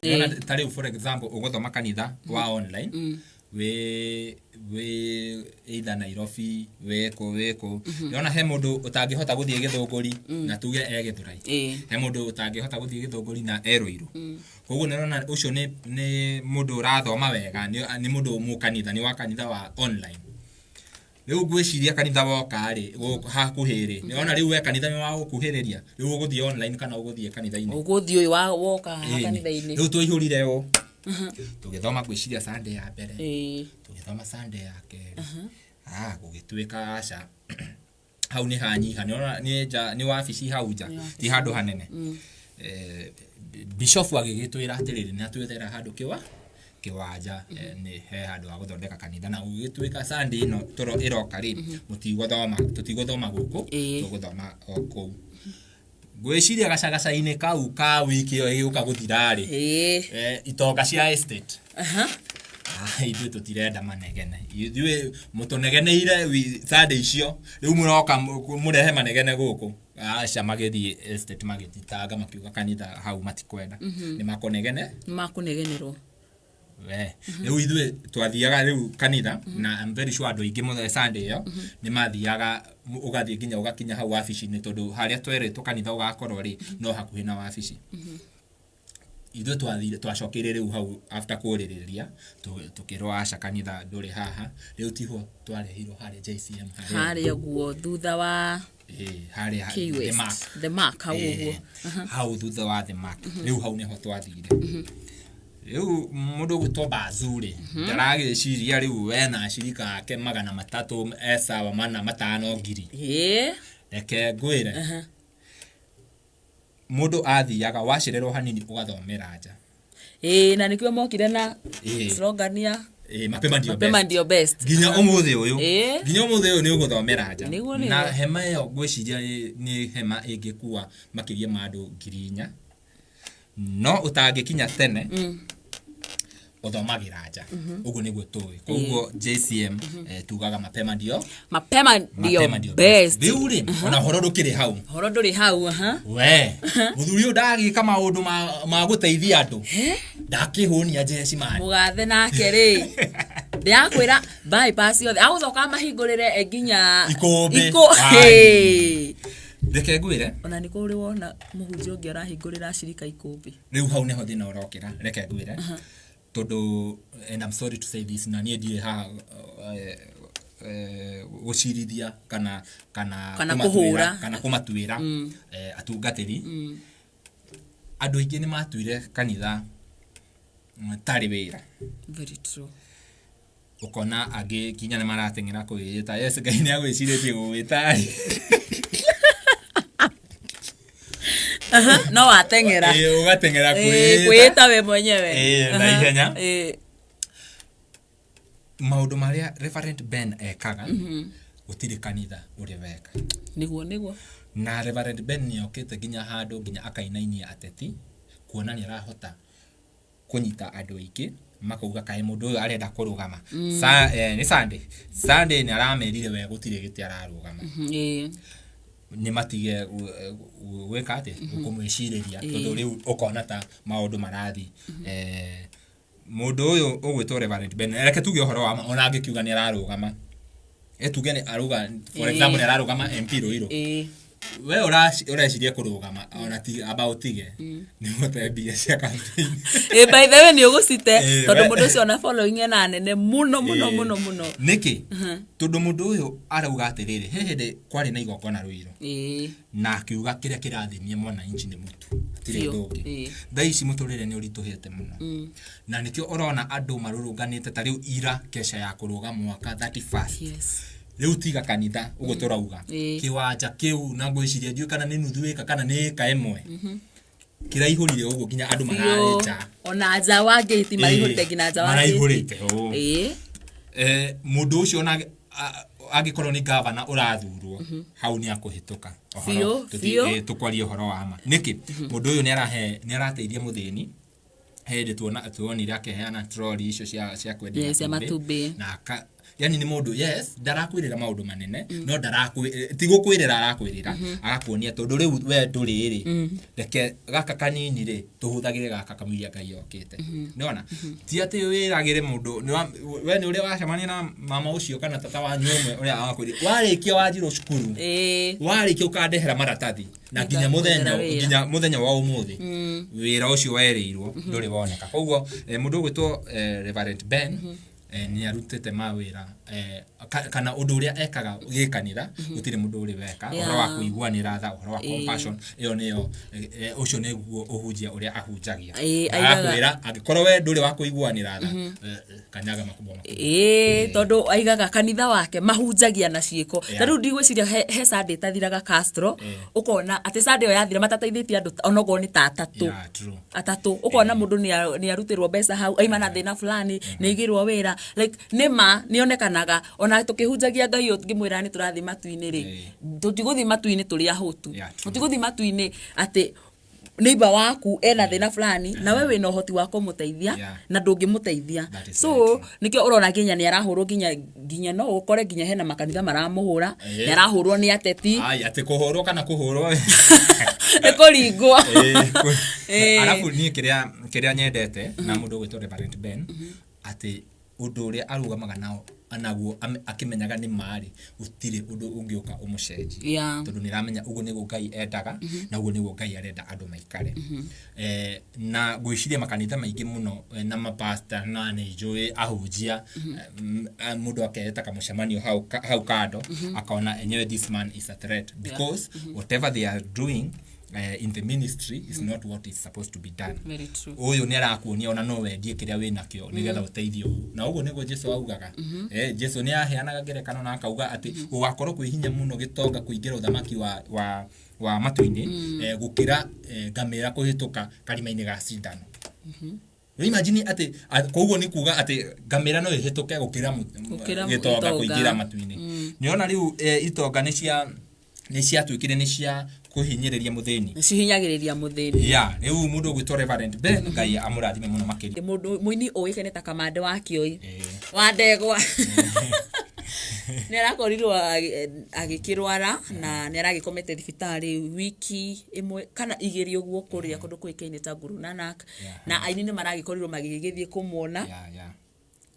Yona tari for example ugothoma kanitha wa online we either Nairobi weko yona he mundu utangihota guthie Githunguri na tuge Githurai he mundu utangihota guthie Githunguri na Ruiru koguo nirona ucio ni mundu urathoma wega ni mundu mukanitha ni wa kanitha wa online riu gwiciria kanitha woka ri hakuhiri niona riu we kanitha ni wa gukuhiriria riu uguthie online kana uguthie kanitha-ini uguthie uyu wa woka kanitha-ini riu tuihurire o tugithoma gwiciria Sunday ya mbere tugithoma Sunday ya keri gugituika aca hau ni hanyiha niona ni wabici hau nja ti handu hanene bishop agigitwira atiriri na twethera handu kiwanja ni he handu wa guthondeka kanitha na ugituika Sunday ino toro iroka ri tutiguthoma guku tuguthoma oku gwiciria gacagaca-ini kau ka wiki yo iguka guthira ri itonga cia estate ithuĩ tũtirenda manegene ithuĩ mũtũnegeneire Sunday icio rĩu mũroka mũrehe manegene gũkũ aca magĩthiĩ estate magĩtitanga makiuga kanitha hau matikwenda nĩ makunegenerwo rĩu ithuĩ twathiaga rĩu kanitha na I'm very sure andũ aingĩ mũthenya Sunday ĩyo nĩ mathiaga ũgathiĩ nginya ũgakinya hau wabici-inĩ tondũ harĩa twerĩtwo kanitha ũgakorwo rĩ no hakuhĩ na wabici ithuĩ twathire twacokeire rĩu hau after kũrĩrĩria tukĩrwo aca kanitha ndũrĩ haha rĩu tiho twarehirwo harĩa JCM harĩa guo thutha wa harĩa the mark hau guo hau thutha wa the mark rĩu hau nĩho twathire rĩu mũndũ gũtomba zuri ndaragĩciria rĩu we na ashirika ake 300 sawa 5 ngiri reke ngwĩre mundu athiaga wacirerwo hanini ugathomera nja na nikio mokire na slogan ya mapema ndio best ginya umuthi uyu ni uguthomera nja na hema yo gwiciria ni hema ingikuwa makiria mandu 4,000 no utangikinya tene uthomagira nja uguo niguo tuwi koguo JCM tugaga mapema ndio best biuri ona horo ndukiri hau we muthuri ndagika maundu ma guteithia andu ndakihunia jeshi man Mugathe nake ri ndiakwira bypass yothe aguthoka mahingurire nginya iko reke ngwire ona niko uri wona muhunjia ungi arahingurira ashirika ikumbi riu hau neho thina urokira reke ngwire todo, and I'm sorry to say this, na niä ndirä ha gucirithia kana kuhura kana kumatuira atungatiri andu aingi ni matuire kanitha tari wira. Very true. Ukona agi kinya ni maratengera kwiyita yes Ngai ni agwiciritie gwita no watengera ugatengera kwiyita we mwenyewe na ihenya maundu maria Reverend Ben ekaga gutiri kanitha uri weka niguo na Reverend Ben ni okete ginya handu ginya akainainia ateti kuona ni arahota kunyita andu aingi makauga kae mundu uyu arenda kurugama ni Sunday ni aramerire we gutire giti ararugama ni matige gweka ati kumwiciriria tondu riu ukona ta maundu marathi mundu uyu ugwitwo Reverend Ben reke tuge uhoro wa ona angikiuga ni ararugama etuge ni aruga for example ni ararugama MP Ruiru we ureciria kurugama ona ti about tige ni mutembia cia campaign by the way ni ugusite tondu mundu ucio na following ena nene muno niki tondu mundu uyu arauga atiriri hehede kwari na igongona Ruiru na akiuga kiria kirathimia mwana inchi ni mutu atire ndungi thaici muturire ni urituhite muno na nikio urona andu marurunganite ta riu ira kesha ya kuruga mwaka 31 riu tiga kanitha ugo turauga kiwanja kiu na ngwiciria njui kana ni nuthu eka kana ni eka imwe kiraihurire ugo kinya andu mararecha ona nja wa gate marihurite kinya nja wa gate mundu ucio na agikorwo ni governor urathurwo hau ni akuhituka tukwaria uhoro wa ma niki mundu uyu ni arateithia muthini hende tuonire akeheana trolley icio cia kwendia matumbi na yani ni mundu ndarakwirira maundu manene no tigukwirira arakwirira agakuonia tondu riu we nduriri reke gaka kanini ri tuhuthagire gaka kamuiria Ngai okite niona ti ati wiragire mundu we ni uri wacemania na mama ucio kana tata wa nyumwe uri agakwirira warikia wajiro cukuru warikia ukandehera maratathi na ginya muthenya wa umuthi wira ucio werirwo nduri woneka koguo mundu gwitwo Reverend Ben ni arutete mawira kana undu uria ekaga gikanitha gutire mundu uri weka uhoro wa kuiguanira tha uhoro wa compassion iyo niyo ucio niguo uhunjia uria ahunjagia akwira angikorwo we nduri wa kuiguanira tha kanyaga makubwa tondu aigaga kanitha wake mahunjagia na ciiko tariu ndigwiciria he Sunday tathiraga Castro ukona ati Sunday yathira matataithitie andu onogo ni ta atatu ukona mundu ni arutirwo mbeca hau aimana thina fulani ni igirwo wira like nema nionekanaga ona tukihunjagia Ngai ngimwira ni turathi matuini ri tutiguthi matuini turi ahutu tutiguthi matuini ati neighbor waku ena thina fulani na wewe no hoti wako muteithia na ndungimuteithia so nikio urona ginya ni arahurwo ginya no ukore ginya hena makanitha maramuhura ni arahurwo ni ateti ati kuhurwo kana kuhurwo ekuringwa alafu ni kiria nyendete na mundu gwitwo Reverend Ben ati undu uria arugamaga nao anaguo akimenyaga ni mari utire undu ungiuka umucenji tondu ni ramenya ugo niguo Ngai endaga na ugo niguo Ngai arenda andu maikare na gwiciria makanitha maingi muno na mapastor na ni njui ahunjia mundu aketa kamucemanio hau kando akaona enyewe this man is a threat because whatever they are doing in the ministry is not what is supposed to be done. Very true. Uyu ni arakuonia ona no wendie kiria wina kio nigetha uteithio na uguo niguo Jesu augaga Jesu ni aheanaga ngerekano na akauga ati ugakorwo kwihinya muno gitonga kuingira uthamaki wa matuini gukira ngamira kuhituka karima-ini ga cindano imagine ati koguo ni kuga ati ngamira no ihituke gukira gitonga kuingira matuini niona riu itonga ni cia twikire ni cia kuhinyiriria muthini cihinyagiriria muthini riu mundu gwitwo Reverend Ben Ngai amurathime muno makiri mundu muini uikene ta Kamande wa Kioi wa Ndegwa ni arakorirwo agikirwara na ni aragikomete thibitari wiki imwe kana igiri uguo kuria kundu kuikaine ta Guru Nanak na aini ni maragikorirwo magigithie kumuona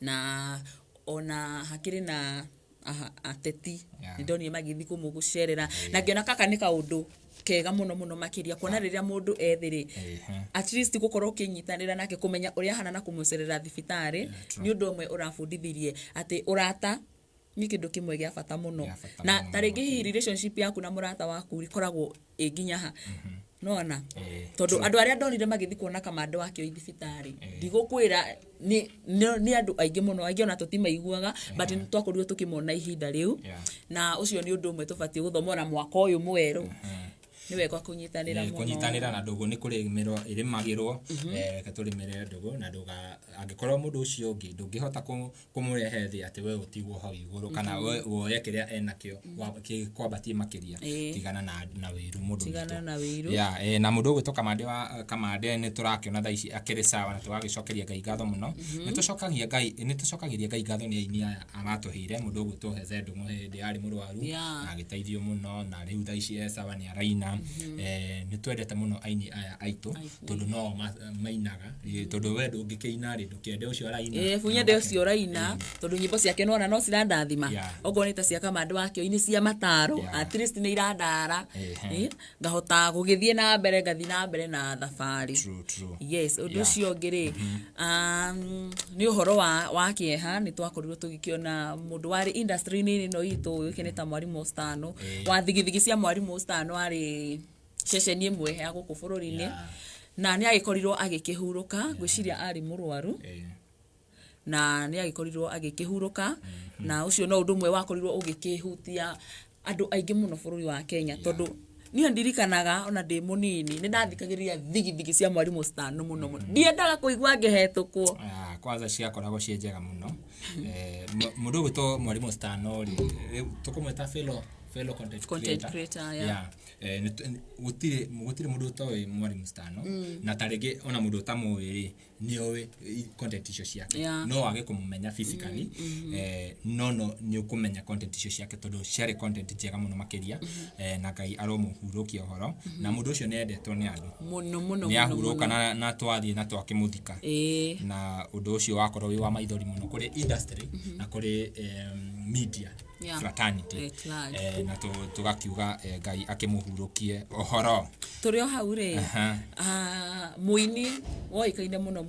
na ona hakiri na ateti ndoni magithi kumugucerera na ngiona kaka ni kaundu kega muno makiria kuona riria mundu ethiri at least gukorwo kinyitanira nake kumenya uria hana na kumucerera thibitari ni undu umwe urafundithirie ati urata ni kindu kimwe gia bata muno na taringi relationship yaku na murata waku ikoragwo inginya ha nona tondu andu aria ndonire magithi kuona kamando wakio thibitari ndigukwira ni andu aingi muno aingi ona tutimaiguaga but twakorirwo tukimona ihinda riu na ucio ni undu umwe tubati guthomora mwaka uyu mweru ni wega kunyitanira muno kunyitanira na ndugu ni kurimiro irimagirwo katurimire ndugu na nduga angikorwo mundu ucio ungi ndungihota kumurehe thi ati we utigwo hau iguru kana we woye kiria enakio kwambatie makiria tigana na wiru mundu tigana na wiru na mundu gwito kamande ni turakiona tha ici akiri sawa na twagicokeria Ngai ngatho muno ni tucokagiria Ngai ngatho ni aini aya amatuhire mundu gwito heze ndungu hindi ari murwaru na agiteithio muno na riu tha ici sawa ni araina ni twendete muno aini aya aitu tondu no mainaga tondu we ndungikiina ri ndukende ucio araina funyende ucio araina tondu nyimbo ciake no cirandathima ogo ni ta cia kamando wakio ini cia mataro at least ni irandara ngahota gugithie na mbere ngathi na mbere na thabari yes undu ucio ngiri ni uhoro wa kieha ni twakorirwo tugikiona mundu wari industry ni no itu ukineta Mwalimu Stano wa thigithigi cia Mwalimu Stano ari ceceni imwe ya guku bururi-ini na ni agikorirwo agikihuruka gwiciria ari murwaru na ni agikorirwo agikihuruka na ucio no undu umwe wakorirwo ugikihutia andu aingi muno bururi wa Kenya tondu ni ndirikanaga ona ndi munini ni ndathikagiriria thigithigi cia Mwalimu Stano muno ndiendaga kuigua ngehetukwo kwanza ciakoragwo cienjega muno mundu gwito Mwalimu Stano tukumweta fellow content creator gutire mundu towe Mwalimu Stano na tarege ona mundu tamwe niowe content icio ciake no wage kumumenya physically no ni ukumenya content icio ciake tondu share content njega muno makiria na Ngai aromuhurukia horo na mundu ucio nendetwo ni andu muno ni ahuruka na twathie na twakimuthika na undu ucio wakorwo wi wa maithori muno kuri industry na kuri media fraternity na tugakiuga Ngai akimuhurukie ohoro turi o hau ri muini woikaine muno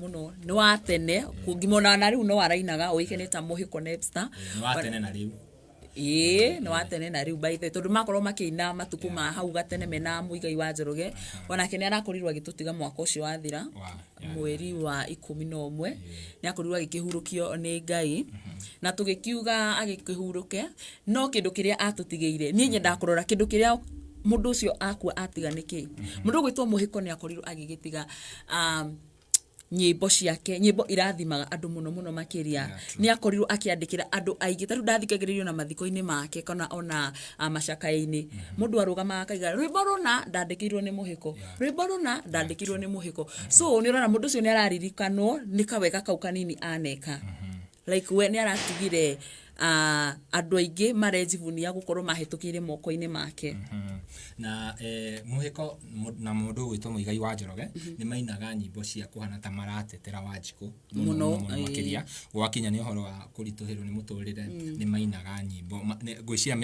ni wa tene kungimona na riu no arainaga oikeneta Muhiko Nepster ni wa tene na riu ni wa tene na riu baithe tondu makorwo makiina matuku ma hau gatene mena Muigai wa Njoroge onake ni arakorirwo agitutiga mwaka ucio wathira mweri wa 11 ni akorirwo agikihurukio ni Ngai na tugikiuga agikihuruke no kindu kiria atutigeire ni nyenda kurora kindu kiria mundu ucio akua atiga niki mundu gwitwo Muhiko ni akorirwo agigitiga nyimbo ciake nyimbo irathimaga andu muno makiria ni akorirwo akiandikira andu aingi taru ndathikagiririo na mathiko-ini make kana ona macakaini mundu arugama akaiga rwimbo runa ndandikirwo ni Muhiko rwimbo runa ndandikirwo ni Muhiko so ni urona mundu ucio ni araririkanwo ni kawega kau kanini aneka like we ni aratigire andu aingi marejivunia gukorwo mahetukire moko-ini make na Muhiko na mundu gwitwo Muigai wa Njoroge ni mainaga nyimbo cia kuhana ta maratetera Wanjiku muno makiria gwakinya ni uhoro wa kurituhirwo ni muturire ni mainaga nyimbo gwiciria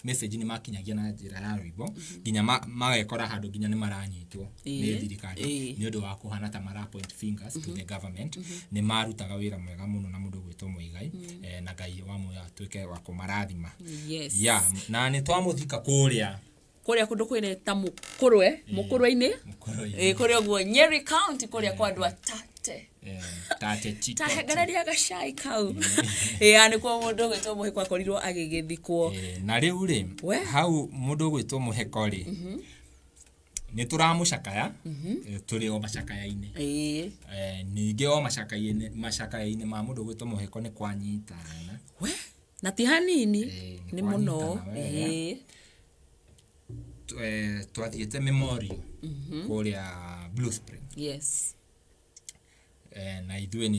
message ni makinyagia na njira ya rwimbo ginya magekora handu ginya ni maranyitwo ni thirikari ni undu wa kuhana ta mara point fingers to the government ni marutaga wira mwega muno na mundu gwitwo Muigai na Ngai wa muya tuike wa kumarathima na ni twamuthika kuria kundu kwire ta mukurwe-ini kuria guo Nyeri County kuria kwa andu atate tahegararia gacai kau ni kwa mundu gwitwo Muhiko akorirwo agigithikwo na riu ri hau mundu gwitwo Muhiko ri ni turamucakaya turi o macakaya-ini ningi o macakaya-ini ma mundu gwitwo Muhiko ni kwanyitana na ti hanini ni muno twathiete memorial kuria Blue Spring na ithuĩ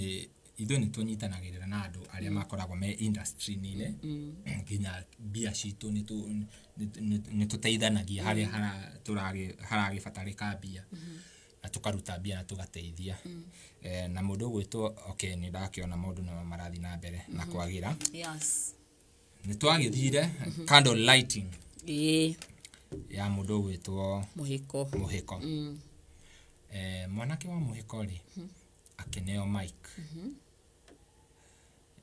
nĩ tũnyitanagĩrĩra na andũ arĩa makoragwo me industry nile nginya mbia citũ nĩ tũteithanagia harĩa haragĩbatarĩka mbia na tukaruta mbia na tugateithia na mũndũ gwitwo nĩ ndakiona maũndũ no marathi na mbere na kwagira nĩ twagĩthire candle lighting ya mundu gwitwo Muhiko. Mwanake wa Muhiko ri akeneo mic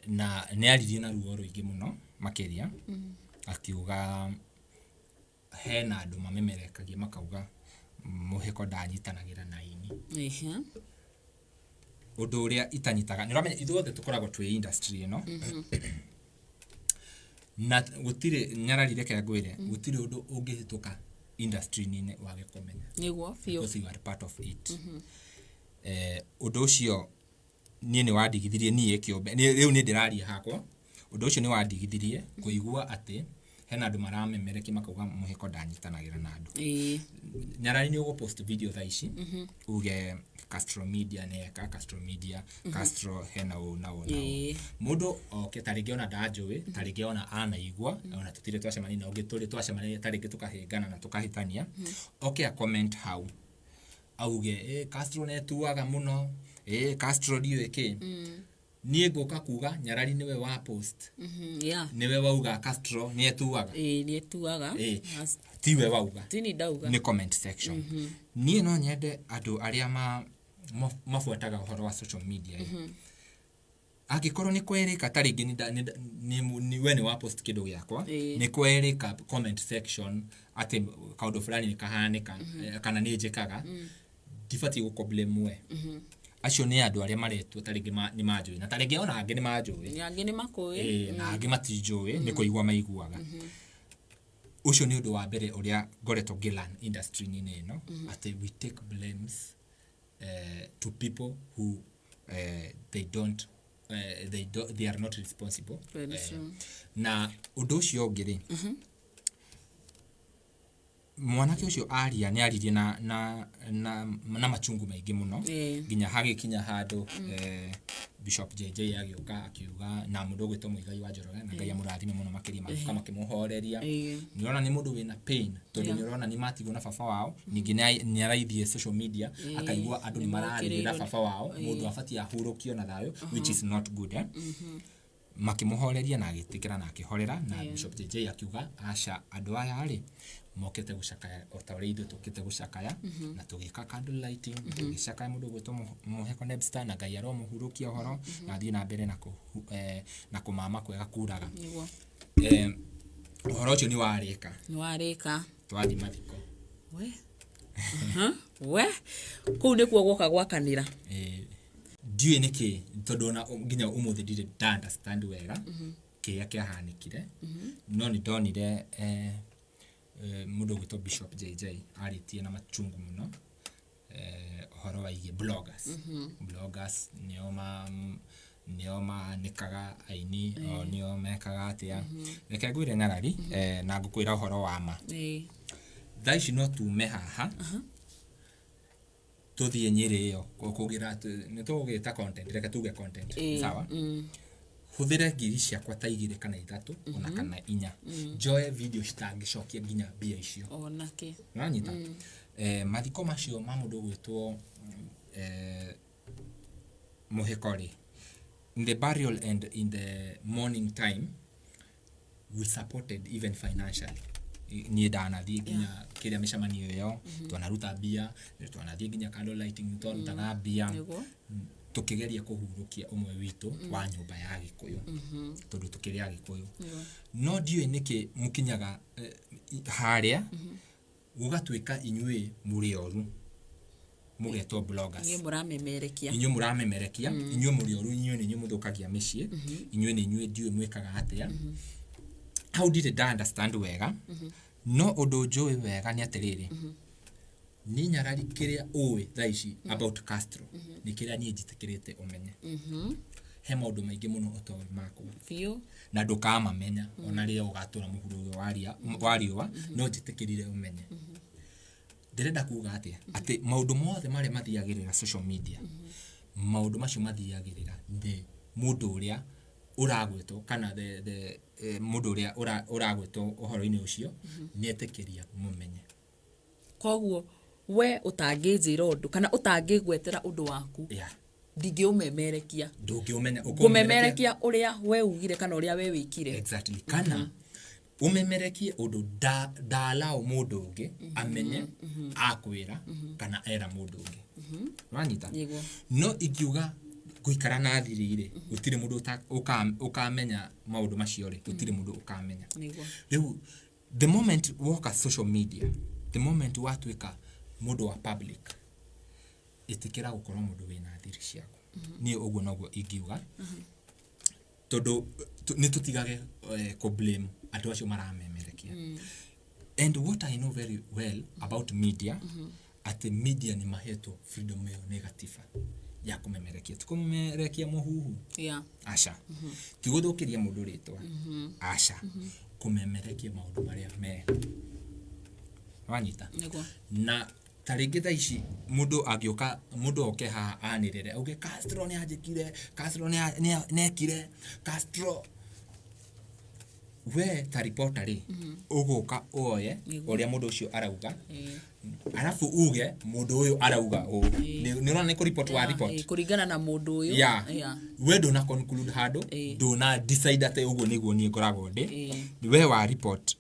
na nĩ aririe na ruo rũingĩ mũno makiria akiuga hena andũ mamemerekagia makauga Muhiko ndanyitanagira na ini. Ũndũ ũrĩa itanyitaga nĩ ũramenya ithuothe tũkoragwo twĩ industry ĩno na gũtirĩ Nyarari reke ngwĩre gũtirĩ ũndũ ũngĩhĩtũka industry-inĩ wage kũmenya nĩguo biũ because you are part of it. Ũndũ ũcio niĩ nĩ wandigithirie niĩ kĩũmbe rĩu nĩ ndĩraria hakwa ũndũ ũcio nĩ wandigithirie kũigua atĩ hena andũ maramemereki makauga Muhiko ndanyitanagira na andũ. Nyarari nĩ ũgũpost video thaa ici uge Castro Media neka Castro Media Castro hena ũũ na ũũ mũndũ oke tarĩngĩ ona ndanjũĩ tarĩngĩ ona anaigua ona tũtirĩ twacemania na ũngĩ tũrĩ twacemania tarĩngĩ tũkahĩngana na tũkahĩtania oke a comment hau auge Castro netuaga mũno Castro ndiũĩ kĩ niĩ ngũka kuga Nyarari niwe wa post niwe wauga Castro nietuaga nietuaga tiwe wauga tini dauga ni comment section niĩ no nyende andũ arĩa mafuataga ũhoro wa social media angĩkorwo nĩ kwerĩka tarĩngĩ ni we nĩ wa post kĩndũ gĩakwa nĩ kwerĩka comment section atĩ kaũndũ fulani nĩ kahanĩka kana nĩ njĩkaga ndibatiĩ gũkũblame we acio nĩ andũ arĩa maretwo tarĩngĩ nĩ manjũĩ na tarĩngĩ ona angĩ nĩ manjũĩ angĩ nĩ makũĩ na angĩ matinjũĩ nĩ kũigua maiguaga ucio nĩ ũndũ wa mbere ũrĩa ngoretwo ngĩlearn industry-inĩ ĩno atĩ we take blames to people who they are not responsible. Na ũndũ ũcio ũngĩ rĩ mwanake ũcio aria nĩ aririe na machungu maingĩ mũno nginya hagĩkinya handũ Bishop JJ agĩũka akiuga na mũndũ gwĩtwo Muigai wa Njoroge na Ngai amũrathime mũno makĩria makĩmũhoreria nĩ ũrona nĩ mũndũ wĩna pain tondũ nĩ ũrona nĩ matigwo na baba wao ningĩ nĩ araithie social media akaigua andũ nĩ mararĩrĩra baba wao mũndũ abatiĩ ahurũkio na thayũ which is not good makĩmũhoreria na agĩtĩkĩra na akĩhorera na Bishop JJ akiuga aca andũ aya rĩ mokete gucakaya o ta ũrĩa ithuĩ tũkĩte gucakaya na tũgĩka candle lighting tũgĩcakaya mũndũ gwĩtwo Muhiko Nebster na Ngai aromũhurũkia ũhoro na athiĩ na mbere na kũmama kwega kuraga ũhoro ũcio nĩ warĩka twathi mathiko we kũu nĩkuo gwoka gwakanĩra ndiũĩ nĩkĩ tondũ ona nginya ũmũthĩ ndirĩ understand wega kĩrĩa kĩahanĩkire no nĩ ndonire mũndũ gwĩtwo Bishop JJ arĩtie na machungu mũno ũhoro waigie bloggers nĩo manĩkaga aini o nĩo mekaga atĩa reke ngwĩre Nyarari na ngũkwĩra ũhoro wa ma thaa ici no tume haha tũthiĩ Nyĩrĩ ĩyo kũgira nĩ tũgũgĩta content reke tuge content sawa hũthĩre ngiri ciakwa ta 2 kana 3 ona kana 4 njoe video citangĩcokia nginya mbia icio onake nanyita mathiko macio ma mũndũ gwĩtwo Muhiko rĩ in the burial and in the morning time we supported even financially niĩ ndanathiĩ nginya kĩrĩa mĩcemanio ĩyo twanaruta mbia twanathiĩ nginya candle lighting twanarutaga mbia tukigeria kuhurukia umwe witu wa nyumba ya Gikuyu tondu tukiri a Gikuyu no ndiwe niki mukinyaga haria gugatwika inywe muri oru mugeto bloggers inywe muramemerekia inywe muri oru inywe ni inywe muthukagia micii inywe ni inywe ndiwe mwikaga atia how did I understand wega no undu njui wega ni atiriri ni Nyarari kiria uwe thaici about Castro ni kiria ni njitikirite umenye he maundu maingi muno otowe mako fio na ndukamamenya ona ria ugatura muhuru wariwa no njitikirire umenye ndirenda kuga atia ati maundu mothe mari mathiagirira social media maundu macio mathiagirira ndi mundu uria uragwetwo kana the mundu uria uragwetwo uhoro-ini ucio nietekiria mumenye koguo we utangĩnjĩra ũndũ kana utangĩgwetera ũndũ waku ndingĩũmemerekia ndũngĩũmenya ũkũmemerekia ũrĩa we ugire kana ũrĩa we wĩkire exactly kana umemerekie undu ndalao mundu ungi amenye akwira kana era mundu ungi wanyita no ikiuga guikara na thirire gutire mundu ukamenya maundu macio ri gutire mundu ukamenya riu the moment woka social media the moment watwika mundu wa public itikira gukorwo mundu wina thiri ciaku ni uguo noguo ingiuga tondu ni tutigage ko blame andu acio maramemerekia and what I know very well about media at the media ni maheto freedom yo negative ya kumemerekia tukumemerekia muhuhu asha tiguthukiria mundu ritwa asha kumemerekia maundu maria me wanyita na taringi tha ici mundu oke ha anirire uge Castro ni ajikire Castro ni nekire Castro we ta reporter ri uguka oye uria mundu ucio arauga alafu uge mundu uyu arauga ni urona ni ku report wa report kuringana na mundu uyu we do na conclude hado do na decide ate uguo niguo ni ngoragwo ndi we wa report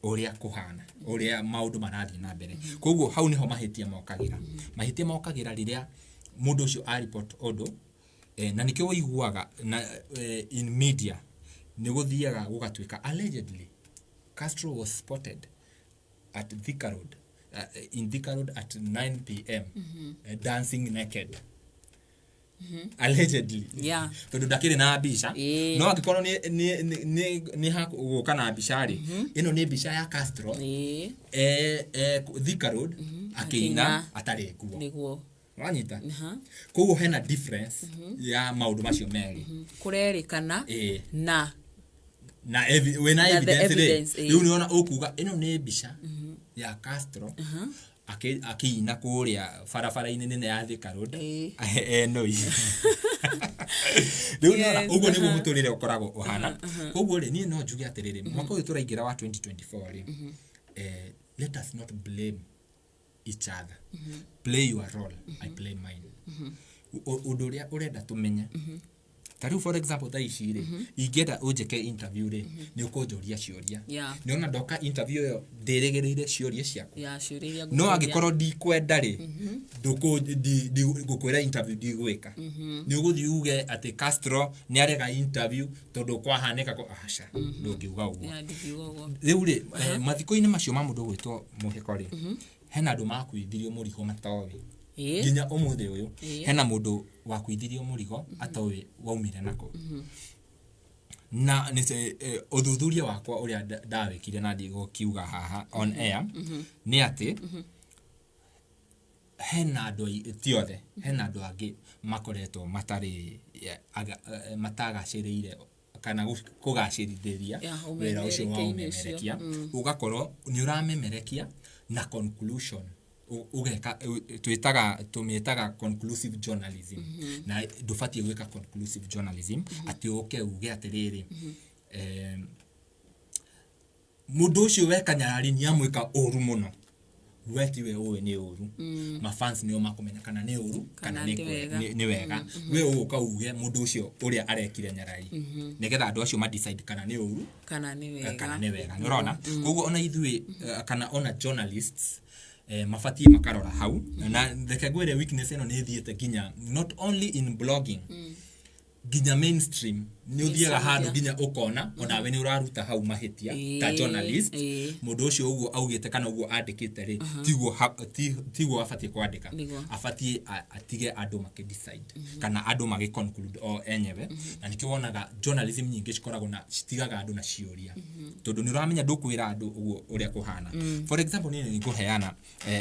uria kuhana uria maundu marathi na mbere koguo hau niho mahitia mokagira riria mundu ucio a report odo na nikio wiguaga na in media ni guthiaga gugatwika allegedly Castro was spotted at Thika Road in Thika Road at 9 p.m. Dancing naked allegedly tondu ndakire na bisha no akikorwo ni haguka na bisha ri ino ni bisha ya Castro Thika Road akiina atari kuo wanyita koguo hena difference ya maundu macio meri kurerikana na evidence riu niona ukuga ino ni bisha ya Castro akiina kuria barabara-ini nene ya Thika Road no riu niona uguo niguo muturire ukoragwo uhana koguo ri ni no njuge atiriri mwaka uyu turaingira wa 2024 ri let us not blame each other play your role I play mine undu ria urenda tumenye tariu for example tha ici ri ingenda unjeke interview ri ni ukunjuria ciuria ni ona ndoka interview yo ndirigirire ciuria ciaku no angikorwo ndikwenda ri ngukwira interview ndigwika ni uguthi uge ati Castro ni arega interview tondu kwahanika ko asha ndungiuga uguo riu ri mathiko-ini macio ma mundu gwitwo muhiko ri hena andu makwithirio murigo matowi nginya umuthi uyu hena mundu wakwithirio murigo atowi waumire nako na ni uthuthuria wakwa uria ndawikire na ndigo kiuga haha on air ni ati hena andu tiothe hena andu angi makoretwo matari matagacirire kana kugacirithia wira ucio wa umemerekia ugakorwo ni uramemerekia na conclusion ugeka tumetaga conclusive journalism na dufatie gweka conclusive journalism ati uge atiriri mundu ucio wekanyarari ni amwika uru muno wetiwe uwe ni uru mafans nio makumenya kana ni uru kana ni wega we uka uge mundu ucio uria arekire nyarari nigetha andu acio ma decide kana ni uru kana ni wega urona koguo ona ithui kana ona journalists mafatie makarora hau na thekagwere weakness eno ni thiete ginya not only in blogging ginya mainstream ni uthiaga handu ginya ukona ona we ni uraruta hau mahitia ta journalist mundu ucio uguo augite kana uguo andikite ri tiguo afatie kwandika afatie atige andu makidecide kana andu magiconclude o enyewe na nikio wonaga journalism nyingi cikoragwo na citigaga andu na ciuria tondu ni uramenya ndukwira andu uguo uria kuhana for example ni nguheana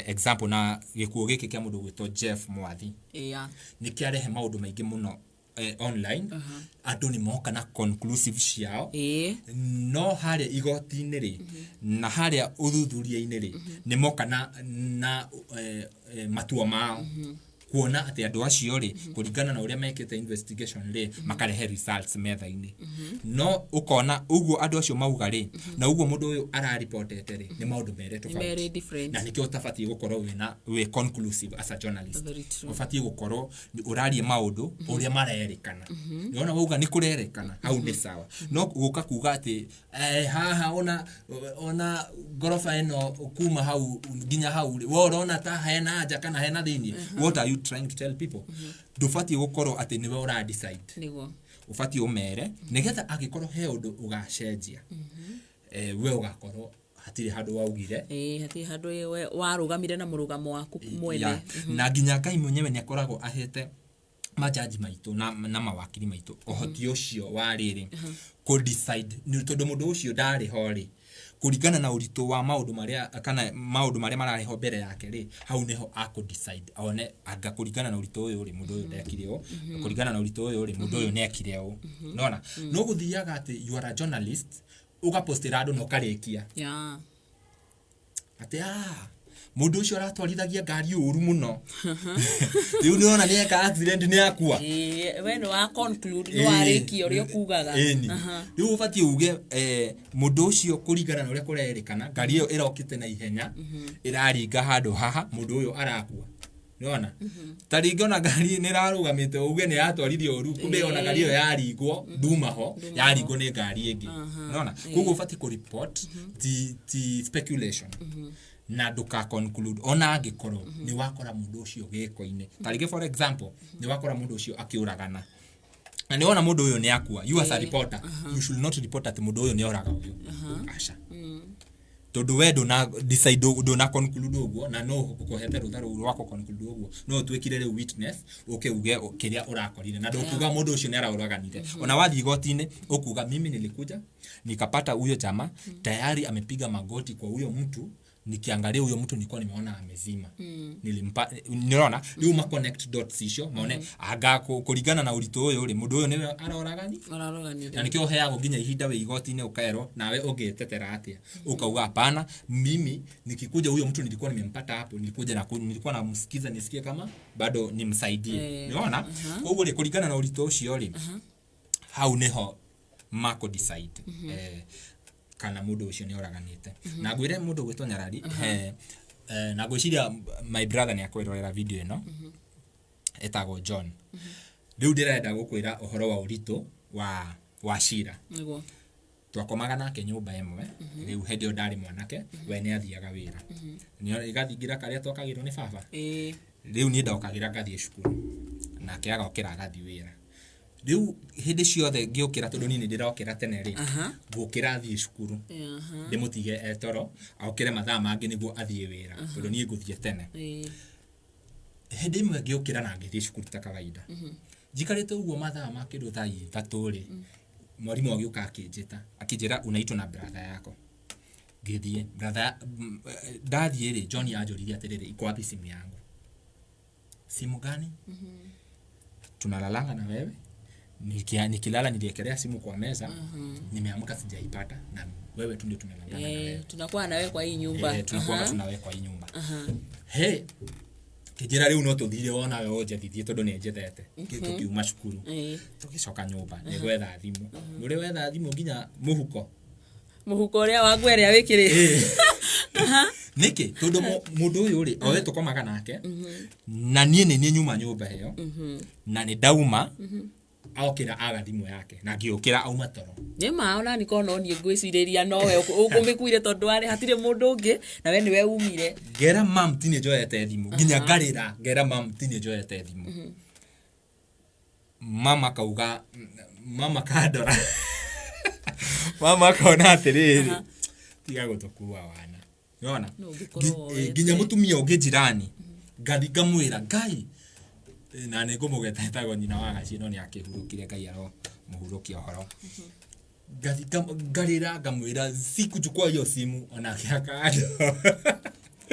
example na gikuo giki kia mundu gwitwo Jeff Mwathi ni kiarehe maundu maingi muno online andu ni moka na conclusive ciao no haria igoti-ini ri na haria uthuthuria-ini ri ni moka na matua mao kuona ati andu acio ri kuringana na uria mekite investigation ri makarehe results metha-ini no ukona uguo andu acio mauga ri na uguo mundu uyu araripotete ri ni maundu mere tofauti na nikio utafatie gukorwo we conclusive as a journalist ufatie gukorwo urarie maundu uria marerikana niona wauga ni kurerikana hau ni sawa no guka kuga ati haha ona gorofa eno kuma hau nginya hau worona ta hena aja kana hena thini what are you trying to tell people dufatie gukorwo ati niwe ura decide niguo ufatie umere nigetha agikorwo he undu ugacenjia we ugakorwo hatire handu waugire hatire handu warugamire na murugamo waku mwene na nginya Ngai mwenyewe ni akoragwo ahete majaji maitu na mawakili maitu ohoti ucio wa riri ku decide ni tondu mundu ucio ndari hori kuringana na urito wa maundu maria kana maundu maria marareho mbere yake ri hau neho ako decide aone anga kuringana na urito uyu ri mundu uyu ndekire o kuringana na urito uyu ri mundu uyu nekire o nona no guthiaga ati you are a journalist ugapostira andu no karikia ati mundu ucio aratwarithagia ngari uru muno riu niona ni eka accident ni akua we no wa conclude no ariki uria kugaga riu ufatie uge mundu ucio kuringana na uria kurerikana ngari iyo irokite na ihenya iraringa handu haha mundu uyu arakua niona taringona ngari ni rarugamite uge ni atwarithio uru kumbe ona ngari iyo yaringwo nduma ho yaringwo ni ngari ingi niona kuguo ufatie ku report ti speculation na duka conclude ona angikorwo ni wakora mundu ucio giko-ine tarige for example ni wakora mundu ucio akiuragana na niona mundu uyu ni akua you as a reporter you should not report at mundu uyu ni oraga uyu asha tondu we na decide na conclude uguo na no kukuhete rutharu rwako conclude uguo no twikire re witness uge kiria urakorire na ndukuga mundu ucio ni arauraganire ona wathi goti-ine ukuga mimi nilikuja nikapata huyo jamaa tayari amepiga magoti kwa huyo mtu nikiangalia huyo mtu nilikuwa nimeona amezima nilimpa niona riu ma connect dots icio maone aga kuringana na urito uyu uri mundu uyu niwe aroragani na nikio heago nginya ihinda we igoti-ine ukaero nawe ungetetera atia ukauga hapana mimi nikikuja huyo mtu nilikuwa nimempata hapo nilikuwa namsikiza nisikie kama bado nimsaidie niona kwa hiyo kuringana na urito ucio ri hau neho mako decide kana mundu ucio ni oraganite na gwire mundu gwitwo Nyarari na gwiciria my brother ni akwirorera video ino etago John riu ndirenda gukwira uhoro wa urito wa Shira niguo twakomaga nake nyumba imwe riu hendio ndari mwanake we ni athiaga wira ni igathingira karia twakagirwo ni baba riu ni ndokagira ngathie cukuru nake agokira agathi wira riu hindi ciothe ngiukira tondu nini ndirokira tene ri ngukira thie cukuru ndimutige etoro aukire mathaa mangi niguo athie wira tondu ni nguthie tene hindi imwe ngiukira na ngithie cukuru ta kawaida jikarite uguo mathaa ma kindu thaa 3 ri mwarimu agiuka akijira unaitwa na brother yako ngithie brother ndathie ri John yanjuririe atiriri iko wapi simu yangu simu gani tunalalanga na wewe nikilala niliekelea simu kwa meza nimeamka sijaipata na wewe tu ndio tumelala na wewe tunakuwa na wewe kwa hii nyumba tunakuwa tunawe kwa hii nyumba kijira riu no tuthire wona we oje thithie tondu ni njethete tukiuma cukuru tugicoka nyumba ni gwetha thimu muri wetha thimu nginya muhuko uria waku eria wikiri niki tondu mundu uyu ri owe tukomaga nake na nie nyuma nyumba hiyo na ni dauma aokira aga thimu yake na ngiukira auma toro nyema ona ni kono ni ngwiciriria no we ukumikuire tondu ari hatire mundu ungi na we ni we umire gera mam tini joyete thimu nginya ngarira gera mam tini joyete thimu mama kauga mama kadora mama kaona atiriri tiga gutukua wana unaona nginya mutumia ungi jirani ngathi ngamwira Ngai na ne ngumugeta etago nyina wa gacino ni akihurukire Ngai aro muhurukia horo ngathi ngarira ngamwira sikuchukua hiyo simu ona kiakado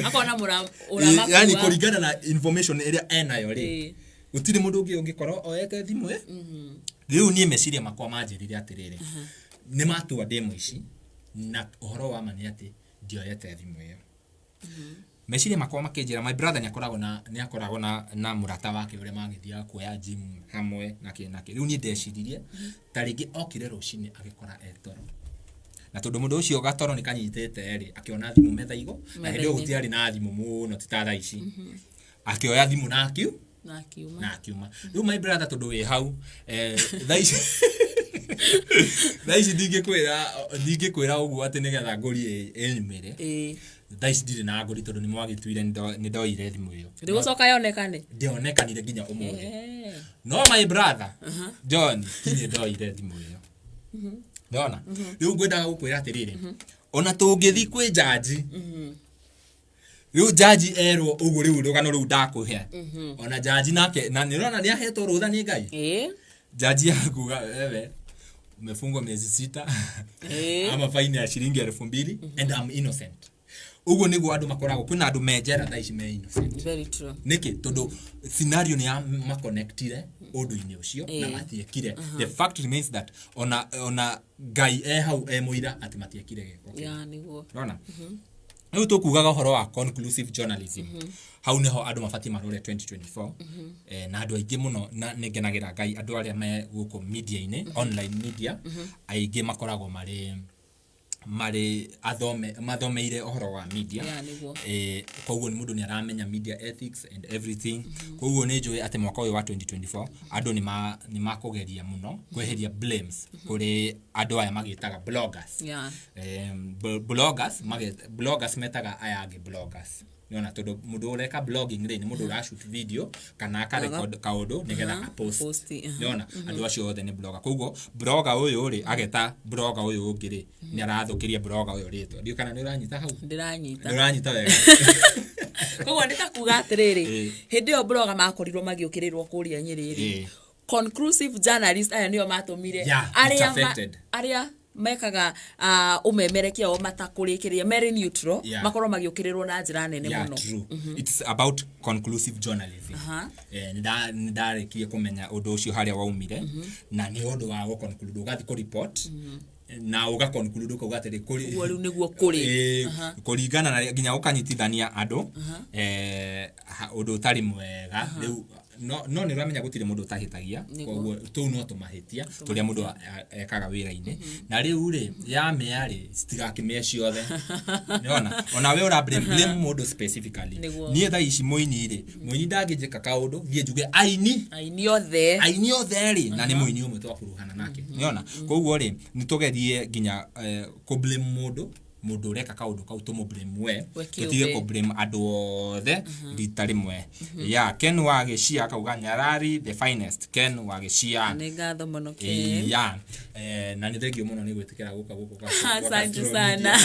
akona uramaku yani kuringana na information area enayo ri utire mundu ungi ungikorwo oyete thimu riu ni meciria makwa manjirire atiriri ni matua demo ici na uhoro wa mani ati ndioyete thimu iyo meciria makwa makenjira my brother ni akoragwo na murata wake ure magithia kuoya gym hamwe na riu ni ndeciririe taringi okire rucini agikora etoro na tondu mundu ucio gatoro ni kanyitete ri akiona thimu metha igo na ndio gutiari na thimu muno titatha ici akioya thimu na akiuma riu my brother tondu we hau thaici ndingikwira uguo ati nigetha ngori enyumire thaici ndire na ngori tondu ni mwagituire ni ndoire thimu iyo ndigucoka yonekane ndionekanire nginya umuthi no my brother John ni ndoire thimu iyo ndona riu ngwenda gukwira atiriri ona tungithi kwi jaji riu jaji erwo uguo riu rugano riu ndakuhe ona jaji nake na nirona ni ahetwo rutha ni Ngai jaji akuga wewe umefungwa miezi 6 ama faini ya shilingi 2000 and I'm innocent uguo niguo andu makoragwo kuna andu menjera thaici me innocent very true niki tondu scenario ni ya ma connectire undu-ini ucio na matiekire the fact remains that ona Ngai hau muira ati matiekire giko niguo unaona riu tukugaga uhoro wa conclusive journalism hau neho andu mabati marore 2024 na andu aingi muno na ningenagira Ngai andu aria me guku media-ini online media aingi makoragwo mari mathomeire uhoro wa media koguo ni mundu ni aramenya media ethics and everything koguo ni njui ati mwaka uyu wa 2024 andu ni makugeria muno kweheria blames kuri andu aya magitaga bloggers bloggers metaga ayage bloggers niona tondu mundu ureka blogging ri ni mundu ura shoot video kana aka record kaundu nigetha post niona andu acio othe ni blogger koguo blogger uyu ri ageta blogger uyu ungi ri ni arathukiria blogger uyu ritwa ndio kana ni uranyita hau ndiranyita wega koguo nditakuga atiriri hindi yo blogger makorirwo magiukirirwo kuria Nyeri conclusive journalist aya nio matumire aria mekaga umemerekia o matakurikiria mere neutral makorwo magiukirirwo na njira nene muno it's about conclusive journalism ndarekie kumenya undu ucio haria waumire na ni undu wa go conclude ugathi ku report na uga conclude ko gatiri kuri wali niguo kuri kuringana na nginya ukanyitithania andu undu tari mwega riu no ni ramenya gutire mundu utahitagia koguo tu no tumahitia turia mundu ekaga wira-ini na riu ri ya meari citigakimie ciothe niona ona we ura blame mundu specifically nie tha ici muini ndangijika kaundu thie njuge aini othe ri na ni muini umwe twakuruhana nake niona koguo ri nitugerie nginya ku blame mundu ureka kaundu kau tumu blame we tutige ko blame andu othe ritari mwe Ken Wageshia kauga Nyarari the finest Ken Wageshia ni ngatho muno ke na ni thengio muno ni gwitikira guka asante sana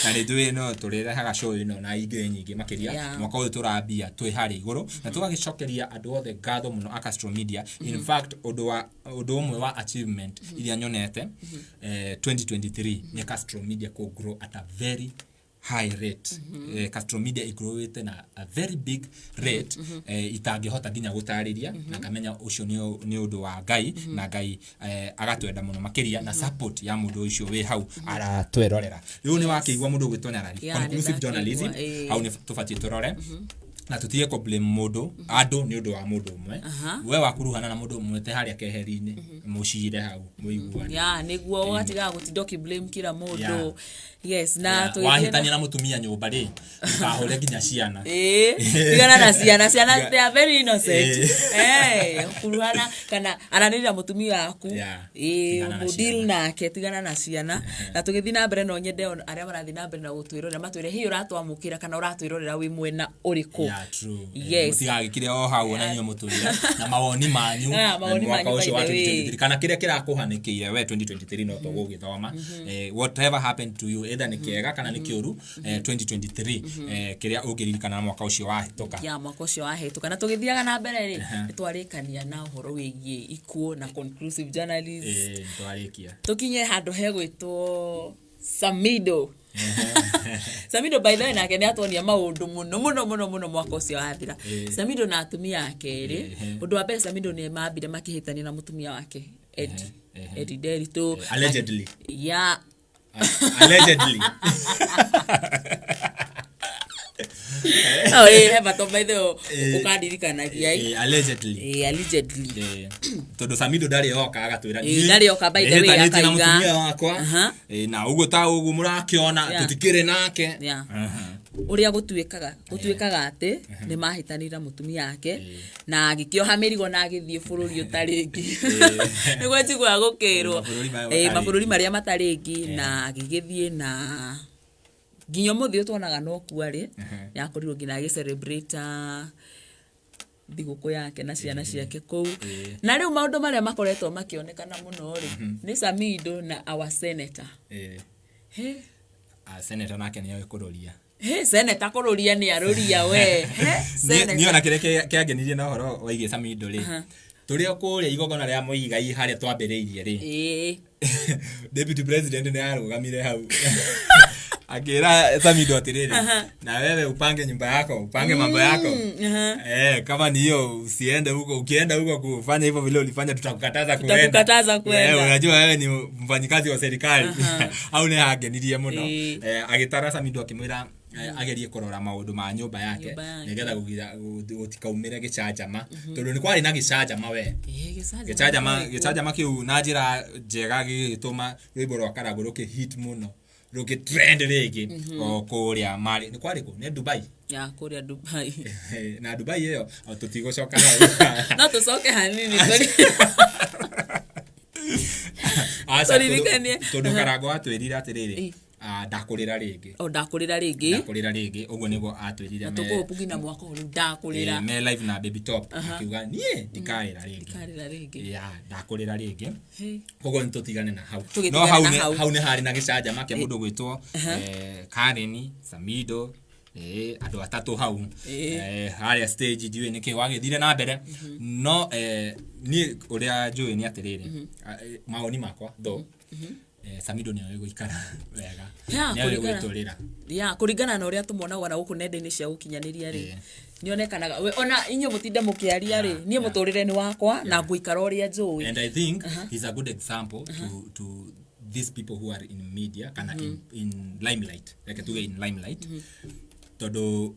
na ni ndui no turire haga show ino na ingi nyingi makiria mwaka uyu turambia twi hari iguru na tugagicokeria andu othe ngatho muno Castro Media in fact undu umwe wa achievement iria nyonete 2023 ni Castro Media ko grow at a very high rate Castro Media igrowete na a very big rate itangihota nginya gutariria na ngamenya ucio ni undu wa Ngai na Ngai agatwenda muno makiria na support ya mundu ucio we hau aratwerorera riu ni wakiigwa mundu gwitonyara conclusive journalism hau ni tufatie turore na tutie ko blame mundu andu ni undu wa mundu umwe we wakuruhana na mundu umwe te haria keheri-ini mucire hau muiguani niguo watiga gutidoki blame kila mundu yes na wahitania na mutumia nyumba ri ukahore nginya ciana tigana na ciana they are very innocent kuruhana kana ananira mutumia waku deal nake tigana na ciana na tugithi na mbere no nyende aria marathi na mbere na gutwirorera matwire hi uratwamukira kana uratwirorera wi mwena uriku true mutigagikire o hau na nyo muturira na mawoni manyu mwaka ucio wa 2023 kana kiria kirakuhanikiire we 2023 no to gugithoma whatever happened to you either ni kiega kana ni kiuru 2023 kiria ungiririkana na mwaka ucio wahituka mwaka ucio wahituka na tugithiaga na mbere ri twarikania na uhoro wigie ikuo na conclusive journalism twarikia tukinye handu hegwitwo Samido Samido by the way nake ni atonia maundu muno mwaka ucio wathira Samido na atumia yake ri undu wa mbere Samido ni mambire makihitania na mutumia wake Eddie Derito allegedly allegedly he batometho ukandirikanagia allegedly todo Samido ndari oka agatwira ndari oka by the way akaiga wakwa na ugo ta ugo murakiona tutikire nake uria gutuikaga ati ni mahitanira mutumia yake na agikioha mirigo na agithie bururi utaringi niguo njigwa gukirwo mabũrũri maria mataringi na agigithie na nginyo muthio twonaga no kuari yakorirwo ngina agi celebrate thiguku yake na ciana ciake kou na riu maundu maria makoretwo makionekana muno ri ni Samido na our senator senator nake ni kuroria senator kuroria ni aroria we niona kire kiagenirie na horo waige Samido ri turia kuria igogona ria muigai haria twambiriirie ri deputy president ni arugamire hau akira Samido atiriri na wewe upange nyumba yako, upange mambo yako. Kama ni hiyo usiende huko, ukienda huko kufanya hivyo vile ulifanya tutakukataza kuenda. Unajua wewe ni mfanyikazi wa serikali au ni hagenirie muno. Agitara Samido akimwira agerie kurora maundu ma nyumba yake nigetha gutikaumire gicajama tondu ni kwari na gicajama we gicajama kiu na njira njega gituma rwimbo rwa Karagũ ruki hit muno ruki trend rigi o kuria mari ni kwari ku ni Dubai kuria Dubai na Dubai iyo tutigocoka no tucoke hanini tondu Karagũ atwirira atiriri ndakurira ringi uguo nigo atwirire tukupugina mwaka uri ndakurira me live na Baby Top akiuga nie ndikarira ringi ndakurira ringi uguo nitutigane na hau no hau ni hari na gicaja make mundu gwitwo Karen Samido andu atatu hau haria stage ndiwe niki wagithire na mbere no ni uria njui ni atiriri maoni makwa tho Samido ni awe guikara wega ni awe gwiturira kuringana na uria tumonaga na guku nenda-ini cia gukinyaniria ri nionekanaga ona inyo mutinde mukiaria ri nie muturire ni wakwa na guikara uria njui and I think he's a good example to these people who are in media kana in limelight like tuge in limelight todo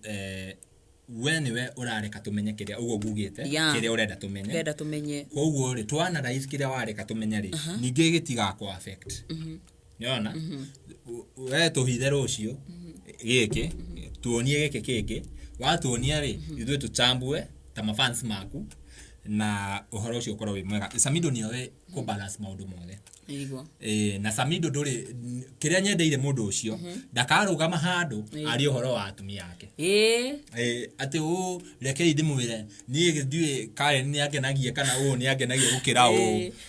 we urareka tumenye kiria ugo gugite kiria urenda tumenye koguo ri twana rais kiria wareka tumenye ri ningi gitiga ko affect niona we tuhithe rucio giki tuonie giki kiki watuonia ri ithu tuchambue ta mafans maku na uhoro ucio ukorwo wi mwega Samido ni we ko balance maundu mothe na Samido nduri kiria nyendeire mundu ucio ndakarugama handu ari uhoro wa atumia yake ati reke ndimwire nie githiwe Karen ni agenagie kana ni agenagie gukira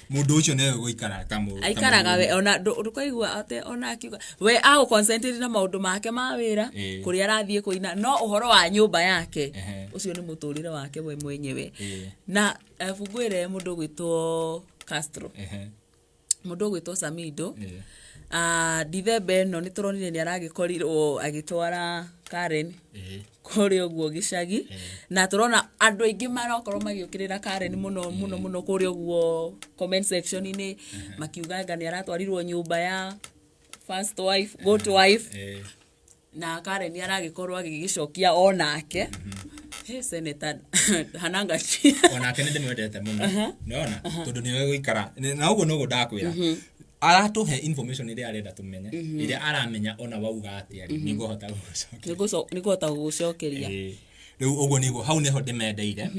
mundu ucio ne guikara tamu aikaraga we ona ndukaigua ate ona akiuga we ago concentrate na maundu make ma wira kuria arathie kuina no uhoro wa nyumba yake ucio ni muturire wake we mwenyewe na fugwire mundu gwitwo Castro mundu gwitwo Samido Dithemba no nituronire ni aragikorirwo agitwara Karen kuri uguo gicagi na turona andu aingi marokorwo magiukirira Karen muno kuri uguo comment section ini makiuga ngani aratwarirwo nyumba ya first wife good wife na Karen aragikorwo agigicokia onake senator hananga ona kene ndimwendete muno niona tondu niwe guikara na uguo no ndakwira aratuhe information iria arenda tumenye iria aramenya ona wauga ati ari niguhota gucokeria riu uguo nigo hau neho ndimendeire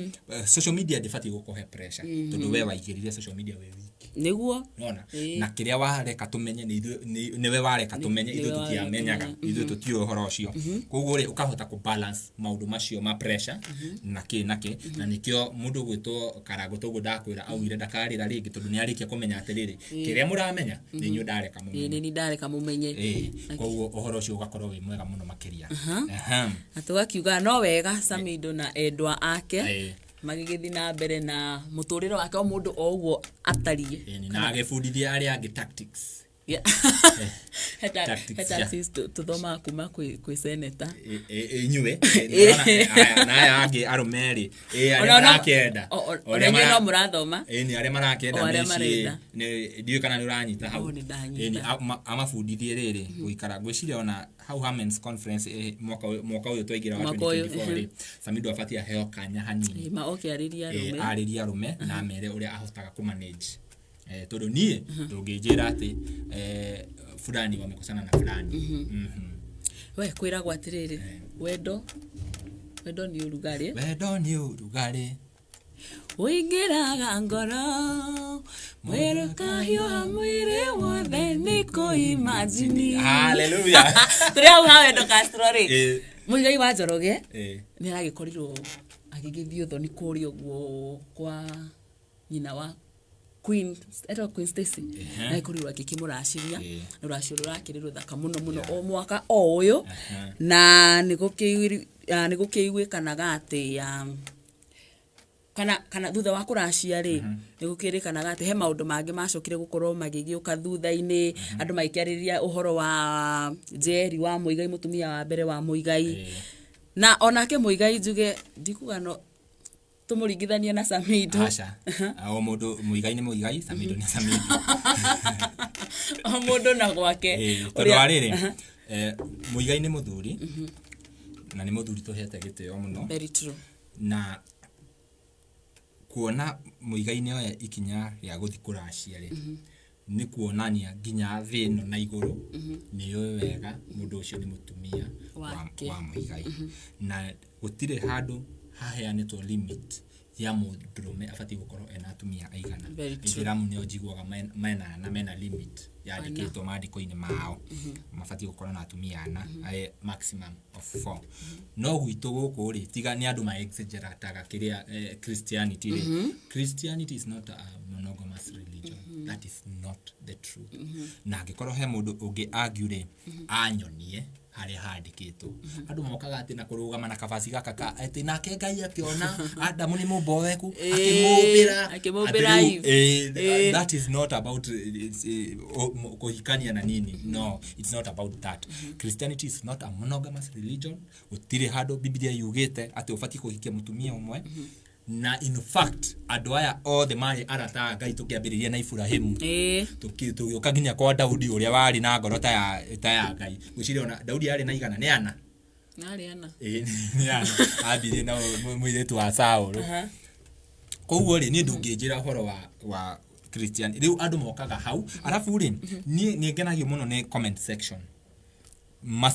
social media ndibati gukohe pressure tondu we waigirire social media we wiki niguo nona na kiria wareka tumenye niwe wareka tumenye ithu tutiamenyaga ithu tutio horo ucio koguo ri ukahota ku balance maundu macio ma pressure na nikio mundu gwitwo Karagũ toguo ndakwira augire ndakarira ringi tondu ni arikia kumenya atiriri kiria muramenya ni nyu ndareka mumenye koguo uhoro ucio ugakorwo wi mwega muno makiria atugakiuga no wega Samido na endwa ake magigithi na mbere na muturire wake o mundu o uguo atarie na agefundithia ari angi tactics heta sis tuthoma kuma kwi senator inywe na yangi arumeri arakenda ona no murathoma ni are marakenda ni ndiwe kana ni uranyita hau amafundithie riri guikara gwiciria ona how Hamens conference mwaka uyu twaigira wa 2024 Samido afati aheo kanya hanini ariria rume na mere uria ahotaga ku manage todo nie ndungijira ati fulani wamekosana na fulani we kwira gwatiriri wendo ni urugari uingiraga ngoro mweruka hiyo hamwire wothe niko imagine haleluya turia hawe ndo kastrori muigai wa Njoroge ni aragikorirwo agigithio thoni kuri uguo kwa nyina wa Queen Stacy na ikorirwo akikimuraciria na ruracio rurakiriro thaka muno o mwaka o uyu na nigukiigwikanaga ati kana thutha wa kuracia ri nigukirikanaga ati he maundu mangi macokire gukorwo magigiuka thutha-ini andu maikiariria uhoro wa Njeri wa Muigai mutumia wa mbere wa Muigai na onake Muigai njuge ndikugano tumuringithania na Samido acha o mundu Muigai ni Muigai Samido ni Samido o mundu na gwake uri ariri Muigai ni muthuri na ni muthuri tuhete gitio muno very true na kuona Muigai ni oya ikinya ya guthikura aciari ni kuonania ginya thino na iguru ni yo wega mundu ucio ni mutumia wa Muigai na gutire handu haheanitwo limit ya mundurume afati gukorwo ena atumia aigana Ithiramu nio njiguaga mena limit yandikitwo maandiko-ini mao mafati gukorwo na atumia ana maximum of 4 no gwitu guku ri tiga ni andu ma exaggerataga kiria Christianity Christianity is not a monogamous religion that is not the truth na angikorwo he mundu ungi argue anyonie hari handikitwo andu mokaga ati na kurugama na kabasi gaka ati nake Ngai akiona Adamu ni muboweku akimubira that is not about kuhikania na nini no it's not about that Christianity is not a monogamous religion utire hado Biblia yugite ati ufati kuhikia mutumia umwe na in fact andu aya othe mari arata Ngai tukiambiriria na Ibrahimu tukioka nginya kwa Daudi uria wari na ngoro ta ya Ngai gwiciria ona Daudi ari na igana ni ana ni ana abirie na mwiretu wa Saul koguo ri ni ndungijira horo wa Christian riu andu mokaga hau arafu ri ni ngenagio muno ni comment section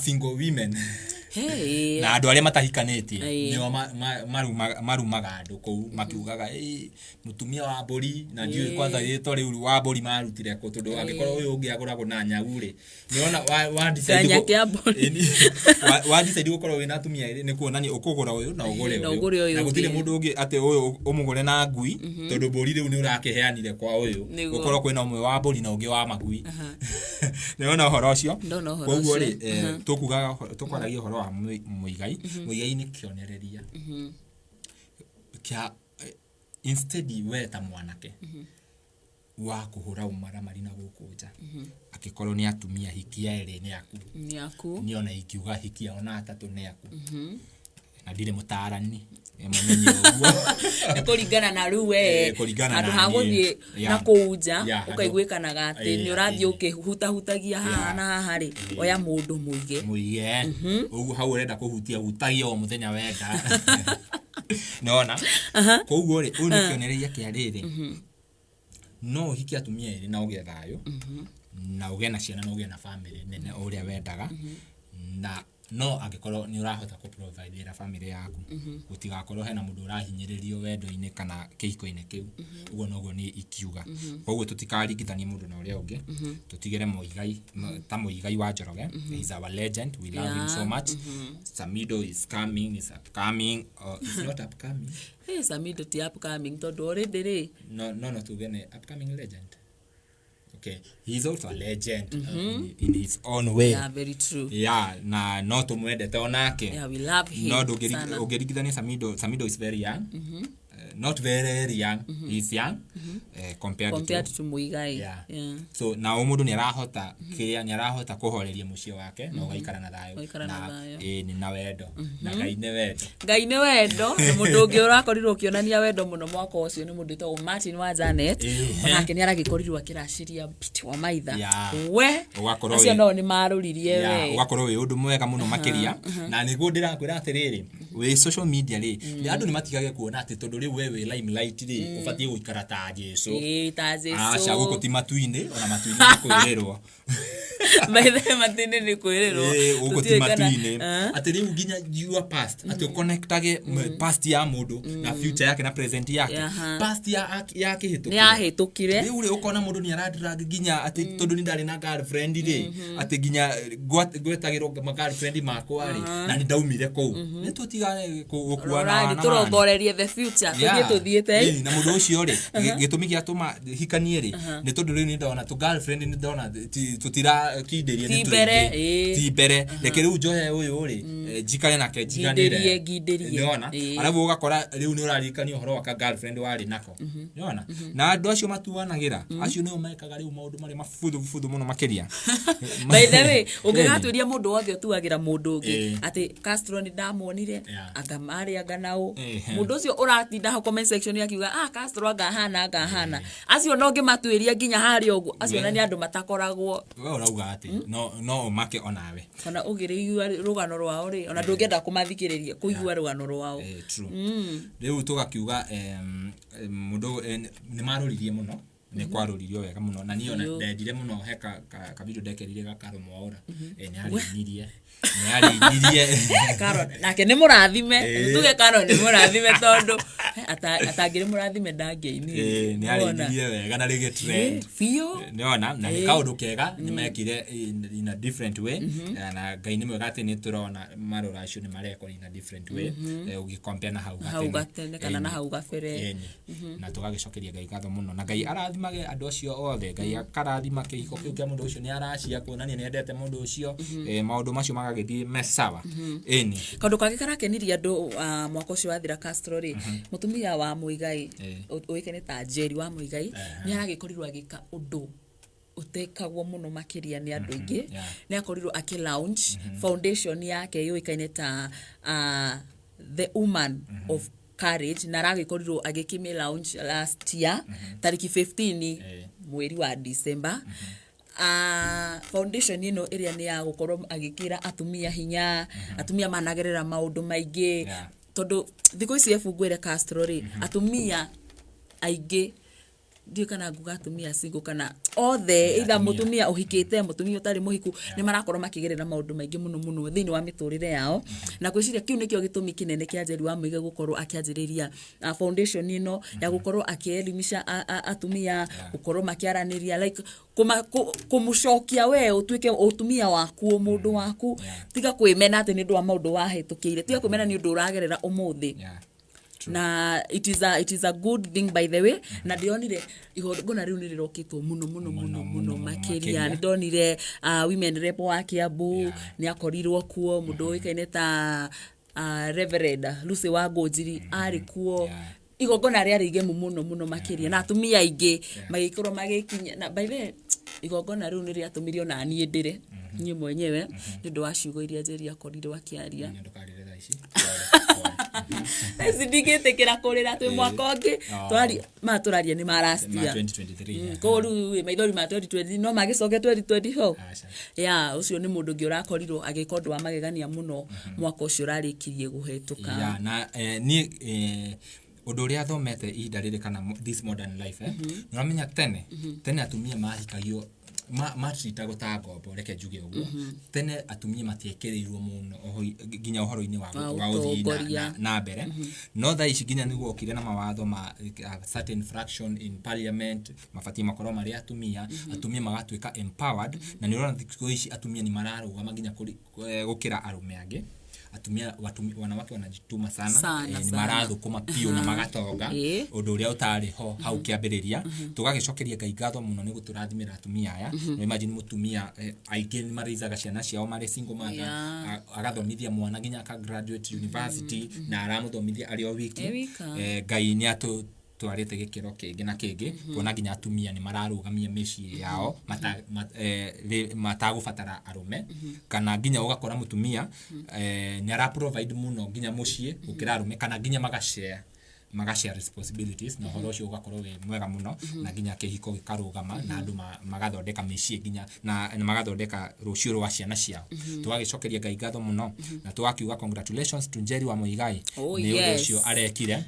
single women na andu aria matahikanĩtie nio marumaga andu kou makiugaga mutumia wa Mburi na ndiwe kwanza rito riu wa Mburi marutire ko tondu angikorwo uyu ungi aguragwo na nyagu ri niona wa decide gukorwo wina atumia ri ni kuonania ukugura uyu na ugure uyu na gutire mundu ungi ati uyu umugure na ngui tondu Mburi riu ni urakiheanire kwa uyu gukorwo kwina umwe wa Mburi na ungi wa magui niona horo ucio koguo ri tukwaragia horo wa Muigai Muigai ni kionereria kia instead we ta mwanake wa kuhura umara marina gukunja akikorwo ni atumia hikia ere ni yaku niona ikiuga hikia ona atatu ni yaku na ndire mutarani mumenye uguo kuringana na riu andu haguthie na kuunja ukaiguikanaga ati ni urathie ukihutahutagia haha na haha ri oya mundu muige uguo hau urenda kuhutia hutagia o muthenya wenda nona koguo ri uni kionereria kia riri no hikia atumia iri na uge thayo na uge na ciana na uge na family nene uria wendaga na no angikorwo ni urahota ku provide ra family yaku gutigakorwo hena mundu urahinyiririo wendo-ini kana kihiko-ini kiu uguo noguo ni ikiuga koguo tutikaringithania mundu na uria ungi tutigire Muigai ta Muigai wa Njoroge is our legend we love him so much Samido is coming is upcoming is not upcoming Samido ti upcoming tondu already ri no tugene upcoming legend. Okay, he's also a legend in his own way. Yeah, very true. Yeah, na not umwendete onake. Yeah, we love him. No ugerigithania Samido is very young. not very young, he's young compared to Muigai. Yeah. So na umudu ni arahota kia ni arahota kuhoreria mucie wake no gaikara na thayo na ni na wendo na Ngai ne wendo na mundu ungi urakorirwo kionania wendo muno mwaka ucio ni mundu to Martin wa Janet onake ni aragikorirwo akiraciria Piti wa Maitha we acio no ni maruririe we ugakorwo wi undu mwega muno makiria na niguo ndirakwira atiriri we social media ri andu ni matigage kuona ati tondu ri wewe limelight ri ubatie guikara ta Jesu ta Jesu acha guko ti matuini ona matuini ni kuirerwo maithe matini ni kuirerwo guko ti matuini ati ri nginya your past ati connectage past ya mundu na future yake na present yake past yake hitukire ni ahitukire ri uri ukona mundu ni aradrag nginya ati tondu ni ndari na girlfriend ri ati nginya gwetagirwo girlfriend makwa ri na ni ndaumire kou ni tutigane gukuana na turongorerie the future tuthiete na mundu ucio ri gitumi gia tuma hikanie ri ni tondu ri ni ndona tu girlfriend ni ndona tutira kinderia ni ti bere reke riu njoya uyu ri jikare nake jiganire niona arabu ugakora riu ni urarikania uhoro wa girlfriend wari nako niona na andu acio matuanagira acio ni umekaga riu maundu mari mafuthu muno makiria by the way ungigaturia mundu wothe tuagira mundu ungi ati Castro ni ndamuonire agamari aganao mundu ucio uratinda ha comment section yakiuga Castro agahana acio no ngimatuiria nginya hari ugu acio na ni andu matakoragwo we urauga ati no make onawe kana ugiriigua rugano rwao ri ona ndungenda kumathikiriria kuigua rugano rwao riu tugakiuga mundu ni maruririe muno ni kwaruririo wega muno na niona ndendire muno heka kabido dekerire gakaro mwaura ni arinirie Karo nake ni murathime tuge Karo ni murathime tondu atangire murathime ndangeini ni arinirie wega na rege trend fio niona na kaundu kega ni mekire in a different way na Ngai ni mwega ati ni turona marora acio ni mareko in a different way ugicompare na hau gatene kana na hau gabere na tugagicokeria Ngai gatho muno na Ngai arathimage andu acio othe Ngai akarathima kihiko kiu kia mundu ucio ni aracia kuonania ni endete mundu ucio maundu macio magagithie mesawa eni kandu kage karakeniria andu mwaka ucio wathira Castro ri mutumia wa Muigai uikene ta Jerry wa Muigai ni aragikorirwo agika undu utekagwo muno makiria ni andu ingi ni akorirwo aki launch foundation yake yuikaine ta the woman of courage na aragikorirwo agikimi launch last year tariki 15 mweri wa December foundation ino area ni ya gukorwo agikira atumia hinya atumia managerera maundu maingi tondu thiko ici efungwire Castro ri atumia aingi ndio kana nguga atumia single kana othe either mutumia uhikite mutumia utari muhiku ni marakorwo makigerera maundu maingi muno thini wa miturire yao na gwiciria kiu nikio gitumi kinene kia Njeri wa Muigai gukorwo akianjiriria foundation ino ya gukorwo akielimisha atumia gukorwo makiaraniria like kumucokia we utuike utumia waku mundu waku tiga kwimena ati ni ndu wa maundu wahetukire tiga kwimena ni ndu uragerera umuthi na it is a good thing by the way na ndionire igongona riu ni rirokitwo muno makiria ndonire women rep wa Kiambu ni akorirwo kuo mundu uikaine ta Reverend Lucy wa Ngojiri ari kuo igongona ria rigemu muno makiria na atumia aingi magikorwo magikinya na by the way igongona riu ni riatumirio na nie ndire nie mwenyewe ndio waciugo iria Njeri akorirwo akiaria sidigetekera kurira twi mwaka ungi maturaria ni marastia 2023 koru maithori ma 2020 no magicoke 2024 ucio ni mundu ngi urakorirwo agikondu wa magegania muno mwaka ucio rarikirie guhetuka na ni undu uria thomete ihinda riri kana this modern life nuramenya tene atumia mahikagio matrita guta ngombo reke njuge uguo tene atumia matiekereirwo muno ginya uhoro-ini wa uthii na mbere no tha ici ginya niguo okire na mawatho ma certain fraction in parliament mabati makorwo mari atumia magatuika empowered na nirona thikũ ici atumia ni mararugama ginya gukira arume angi wanawake wanajituma sana, ni marathukuma pio na magatonga undu uria utari ho hau kiambiriria. Tugagicokeria Ngai ngatho muno ni guturathimira atumia aya. No imagine mutumia aingĩ ni marizaga ciana ciao mari single mother, agathomithia mwana nginya aka graduate university na aramuthomithia ari o wiki. Ngai ni twarite gikiro kingi na kingi kuona nginya atumia ni mararugamia mĩciĩ yao matagubatara arume, kana nginya ugakora mutumia ni ara provide muno nginya muciĩ gukira arume, kana nginya magashare responsibilities na horo cio ugakorwo we mwega muno, na nginya kihiko gikarugama na andu magathondeka mĩciĩ nginya na magathondeka rucio rwa ciana ciao. Tugagicokeria Ngai ngatho muno na tugakiuga congratulations to Njeri wa Muigai ni undu ucio arekire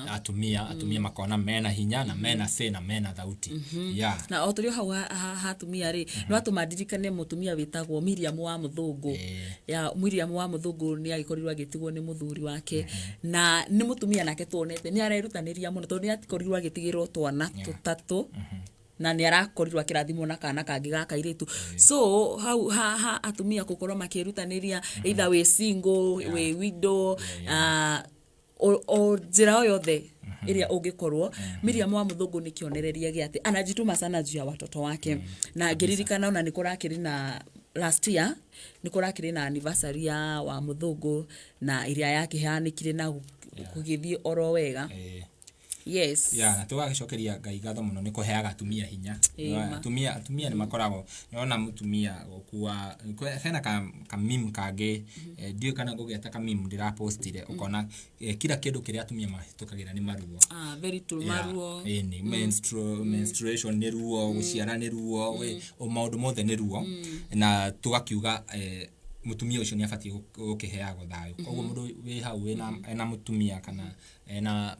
atumia makona mena hinya na mena say na mena thauti. Na oturio hau hatumia ri no atumadirikane mutumia witagwo Miriam wa Muthungu. Miriam wa Muthungu ni agikorirwo agitigwo ni muthuri wake, na ni mutumia nake tuonete ni arerutaniria muno tondu ni atikorirwo agitigirwo twana tutatu na ni arakorirwo akirathimwo na kana kangi gaka iritu. So hau atumia gukorwo makirutaniria either we single we widow o njira yothe iria ungikorwo. Miriam wa Muthungu ni kionereria giati anajituma sana juu ya watoto wake, na ngiririkana ona nikurakiri na last year nikurakiri na anniversary ya wa Muthungu na iria yake hanikire na kugithie oro wega. Yes. Na tugagicokeria Ngai ngatho muno ni kuheaga atumia hinya. Atumia ni makoragwo niona mutumia okuwa hena ka meme kangi ndio kana gugeta ka meme ndira postire ukona kila kindu kiria atumia mahitukagira ni maruo. Very true, maruo. Ni menstruation ni ruo, guciara ni ruo, o maundu mothe ni ruo, na tugakiuga mutumia ucio ni abatie gukiheago thayo. Koguo mundu wi hau ena mutumia kana ena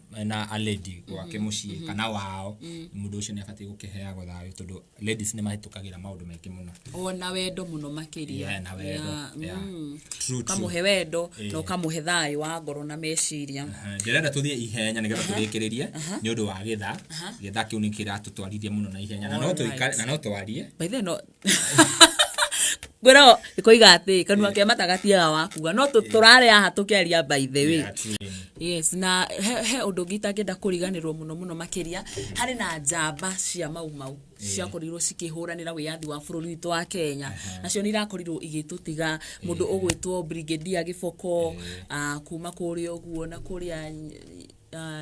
a lady gwake muciĩ kana wao, mundu ucio ni abatie gukiheago thayo tondu ladies ni mahitukagira maundu maingi muno. Ona wendo muno makiria. Na wendo. Kamuhe wendo no kamuhe thayo wa ngoro na meciria. Ndirenda tuthie ihenya nigetha turikiririe ni undu wa githa kiu ni kiratutwarithia muno na ihenya, na no tuikare na no twarie. By the no gwero ikoiga ati kanua ke matagatia wakuga no turare aha tukiaria by the way. Yes, na he undu ngitagenda kuriganirwo muno makiria hari na njamba cia mau cia korirwo cikihuranira wiyathi wa bururi witu wa Kenya, nacio ni irakorirwo igitutiga mundu ugwitwo Brigadier Giboko kuma kuri oguo na kuria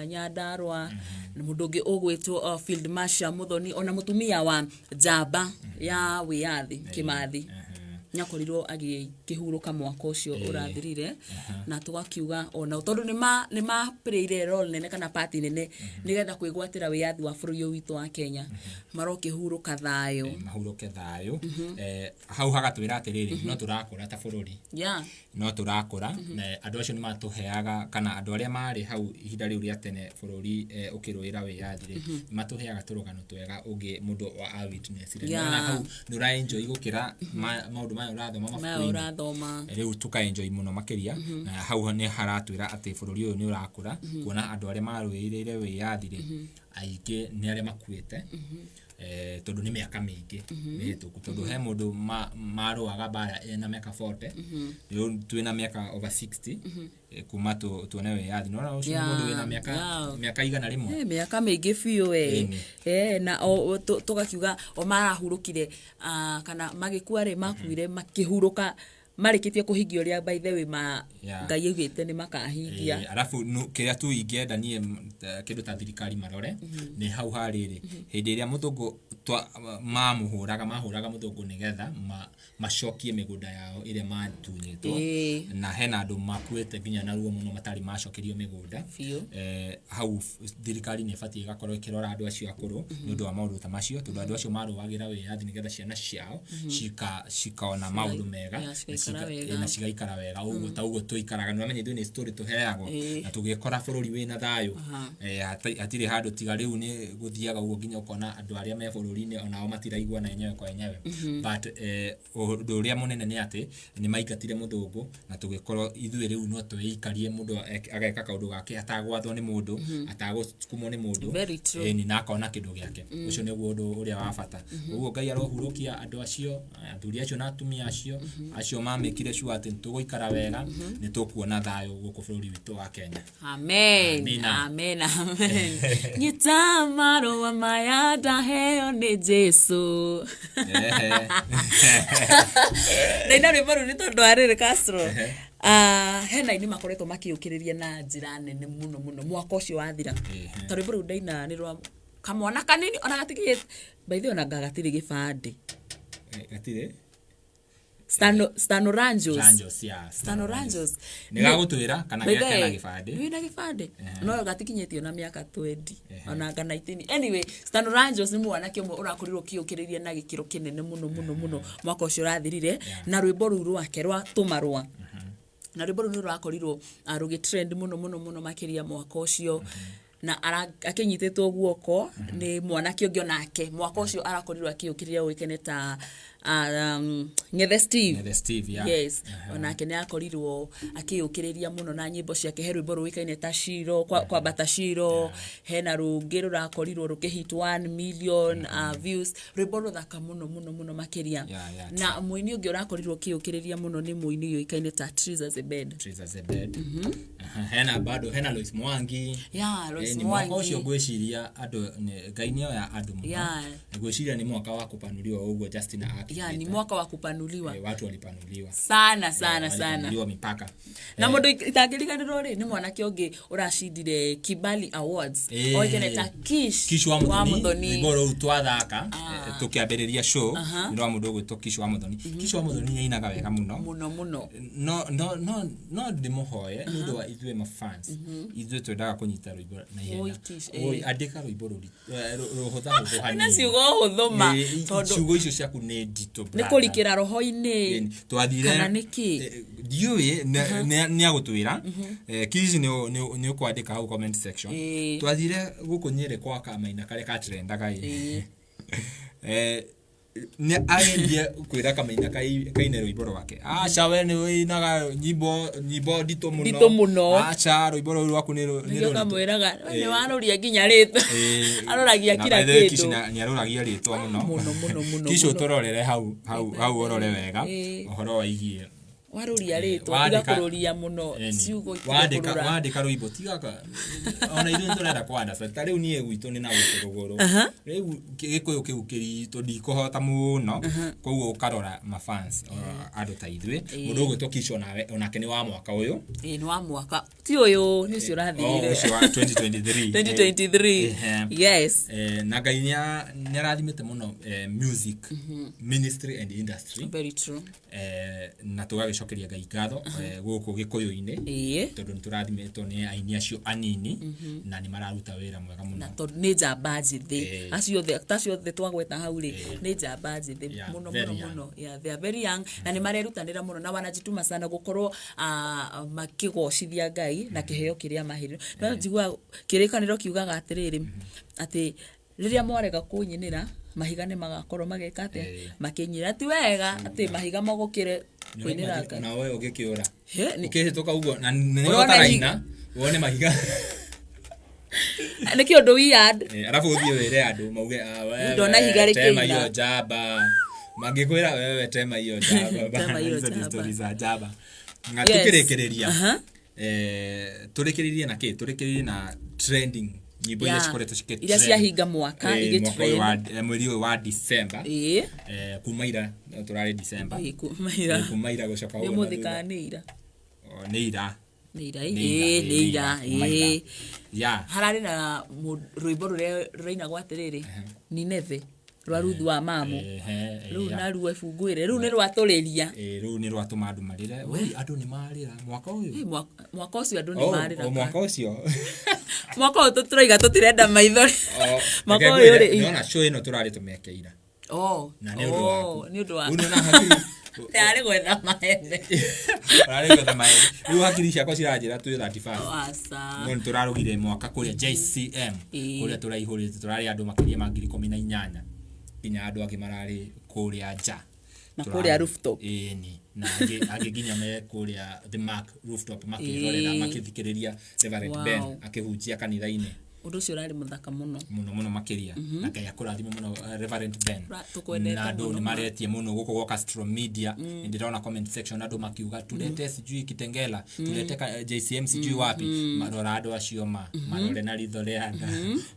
Nyandarua, na mundu ungi ugwitwo Field Marshal Muthoni, ona mutumia wa njamba ya wiyathi Kimathi nyakorirwo agikihuruka mwaka ucio urathirire. Na tugakiuga ona tondu ni mapreire role nene kana party nene nigetha kwigwatira wiyathi wa bururi witu wa Kenya marokihuruka thayo, mahuruke thayo. Hau hagatwira atiriri no turakura ta bururi, no turakura na andu acio ni matuheaga kana andu aria mari hau ihinda riu ria tene bururi ukirwira wiyathi matuheaga turugano twega ungi mundu wa witness na hau ndura enjoy gukira maundu maya urathoma riu tuka enjoy muno makiria. Na hau ni haratwira ati bururi uyu ni urakura kuona andu aria marwirire wiyathi aingi ni aria makuite tondu ni miaka mingi mihituku, tondu he mundu maruaga bara ena miaka 40 riu twina miaka over 60 kuma tuone wiyathi no ucio mundu wina miaka igana rimwe miaka mingi biu na tugakiuga o marahurukire kana magikua ri makuire makihuruka marikitie kuhingia uria by the way Ngai augite ni makahingia. Alafu kiria tu ingenda nie kindu ta thirikari marore ni hau hariri hindi iria Muthungu mahuraga Muthungu nigetha macokie migunda yao iria matunyitwo, na hena andu makuite nginya na ruo muno matari macokerio migunda. Hau thirikari ni batie gakorwo ikirora andu acio akuru ni undu wa maundu ta macio, tondu andu acio maruagira wiyathi nigetha ciana ciao cikaona maundu mega na cigaikara wega. Uguo ta uguo tuikaraga no amenye ni story tuheagwo na tugikora bururi wina thayo atiri handu tiga riu ni guthiaga uguo nginya ukona andu aria me bururi bũrũri-inĩ onao matiraigua na enyewe kwa enyewe but ũndũ ũrĩa mũnene nĩ atĩ nĩ maingatire mũthũngũ na tũgĩkorwo ithuĩ rĩu no twĩikarie mũndũ ageka kaũndũ gake atagwathwo nĩ mũndũ atagũsukumwo nĩ mũndũ ĩni na akona kĩndũ gĩake ũcio nĩguo ũndũ ũrĩa wa bata ũguo Ngai arohurũkia andũ acio athuri acio na atumia acio mamĩkire sure atĩ tũgũikara wega nĩ tũkuona thayũ gũkũ bũrũri witũ wa Kenya. Amen. Amen. Amen. Ngitamaro maya ndaheo nĩ Jesu. Ndaina rwĩmbo rũu nĩ tondũ arĩrĩ Castro. Hena ini makoretwo makiũkĩrĩria na njĩra nene mũno mwaka ũcio wathira. Ta rwĩmbo rũu ndaina nĩ rwa kamwana kanini ona gatigĩ by the way ona gatirĩ gĩbande. Gatirĩ Stano Ranjos. Stano Ranjos. Nĩgagũtwĩra kana gĩake na gĩbande. Wĩna gĩbande. No gatikinyĩtio na mĩaka 20. Ona ngana 19. Anyway, Stano Ranjos nĩ mwanake ũmwe ũrakorirwo kiũkĩrĩria na gĩkĩro kĩnene mũno mwaka ũcio ũrathirire na rwĩmbo rũu rwake rwa tũmarũa. Na rwĩmbo rũu nĩ rwakorirwo rũgĩtrend mũno makĩria mwaka ũcio. Na akinyitĩtwo guoko nĩ mwanake ũngĩ onake mwaka ũcio arakorirwo akiũkĩrĩria ũĩkaine ta Ngethe Steve. Yes. Onake nĩ akorirwo akiũkĩrĩria mũno na nyĩmbo ciake he rwĩmbo rũĩkaine ta Shiro kwa bata Shiro hena rũngĩ rũrakorirwo rũkĩhit 1 million views rwĩmbo rũthaka mũno makĩria na mũini ũngĩ ũrakorirwo akiũkĩrĩria mũno nĩ mũini ũĩkaine ta Triza Zebed. Hena Lois Mwangi. Lois Mwangi. Mwaka ũcio ngwĩciria andũ Ngai nĩ oya andũ mũno. Ngwĩciria nĩ mwaka wa kupanuliwa ũguo Justin Aki. Ni mwaka wa kupanuliwa. Watu walipanuliwa. Sana. Walipanuliwa mipaka. Na mũndũ itangĩriganĩrwo rĩ nĩ mwanake ũngĩ ũracindire Kibali Awards. Oĩkaine ta Kish wa Muthoni. Rwĩmbo rũu twathaka tũkĩambĩrĩria show nĩ rwa mũndũ ũgwĩtwo Kish wa Muthoni. Kish wa Muthoni nĩ ainaga wega mũno. Mũno. No ndĩmũhoye nĩ ũndũ wa ithuĩ mafans. Ithuĩ twendaga kũnyita rwĩmbo na ihenya. Andĩka rwĩmbo rũhũthahũthũ hanini. Na ciugo hũthũma tondũ ciugo icio ciaku nĩ nditũ. Nĩ kũrikĩra roho-inĩ. Twathire kana nĩkĩ? Ndiũĩ nĩ agũtwĩra. Kish nĩ ũkwandĩka hau comment section. Twathire gũkũ Nyĩrĩ kwa Kamaina karĩa katrendaga nĩ aendie kwĩra Kamaina kaine rwĩmbo rwake. Aca we nĩ wĩinaga nyimbo nditũ mũno. Aca rwĩmbo rũu rwaku nĩ kamwĩraga nĩ warũria nginya rĩtwa. Aroragia kila kĩndũ. Kish nĩ aroragia rĩtwa mũno. Kish ũtũrorere hau ũrore wega ũhoro waigie waruria rĩtwa tiga kũrũria mũno ciugo wandĩka rwĩmbo tiga ona ithuĩ tũrenda kwandĩka ta rĩu niĩ gwitũ nĩ na gũtũrũgũrũ rĩu Gĩkũyũ kĩu kĩritũ ndikũhota mũno koguo ũkarora mafans andũ ta ithuĩ mũndũ ũgwĩtwo Kish onake nĩ wa mwaka ũyũ nĩ wa mwaka ti ũyũ nĩ ũcio ũrathirire ũcio wa 2023 yes na Ngai nĩ arathimĩte mũno music ministry and industry very true na tũgagĩcokeria Ngai ngatho gũkũ Gĩkũyũ-inĩ tondũ nĩ tũrathimĩtwo nĩ aini acio anini na nĩ mararuta wĩra mwega mũno na tondũ nĩ njamba njĩthĩ acio othe twagweta hau rĩ nĩ njamba njĩthĩ mũno they are very young na nĩ marerutanĩra mũno na wanajituma sana gũkorwo makĩgocithia Ngai na kĩheo kĩrĩa mahĩrĩirwo no njigua kĩrĩkanĩro kiugaga atĩrĩrĩ atĩ rĩrĩa mwarega kũnyinĩra mahiga nĩ magakorwo mageka atĩ makĩnyira ti wega atĩ mahiga magũkĩre kũinĩra Ngai na wewe ũgĩkĩũra ũkĩhĩtũka ũguo na nĩ ũtaraina wone mahiga nĩ kĩũndũ weird arabu ũthiĩ wĩre andũ mauge wewe ndona higa rĩkĩira tema hiyo njamba mangĩkwĩra wewe tema hiyo njamba hizo za njamba ngatukĩrĩkĩrĩria tũrĩkĩrĩrie na kĩ tũrĩkĩrĩrie na trending nyimbo iria cikoretwo cikĩtrend iria ciahinga mwaka igĩtrend mweri ũyũ wa December kuma ira tũrarĩ December kuma ira gũcoka ũguo mũthika nĩ ira hararĩ na rwĩmbo rũrĩa rũrainagwo atĩrĩrĩ Nineve rwa Ruth wa Mamu rĩu na ruo ibungwĩre rĩu nĩ rwatũrĩria rĩu nĩ rwatũma andũ marĩre andũ nĩ marĩra mwaka ũyũ mwaka ũcio andũ nĩ marĩra mwaka ũcio mwaka ũyũ tũtiraiga tũtirenda maithori mwaka ũyũ rĩ nona show ĩno tũrarĩ tũmĩekeira na nĩ ũndũ wa unona hakiri yarĩ gwetha maembe rĩu hakiri ciakwa ciranjĩra twĩ 35 no tũrarugire mwaka kũrĩa JCM kũrĩa tũraihũrĩte tũrarĩ andũ makĩria ma 18,000 kinya andu angi marari kuria nja na kuria rooftop ni na agiginya me kuria the mark rooftop makirorera makithikiriria Reverend Ben akihunjia kanitha-ini undu cio rari muthaka muno makiria na Ngai akurathime muno Reverend Ben na andu ni maretie muno guko kwa Castro Media ndirona comment section andu makiuga tulete sijui Kitengela tulete JCM sijui wapi marora andu acio marore na ritho rianda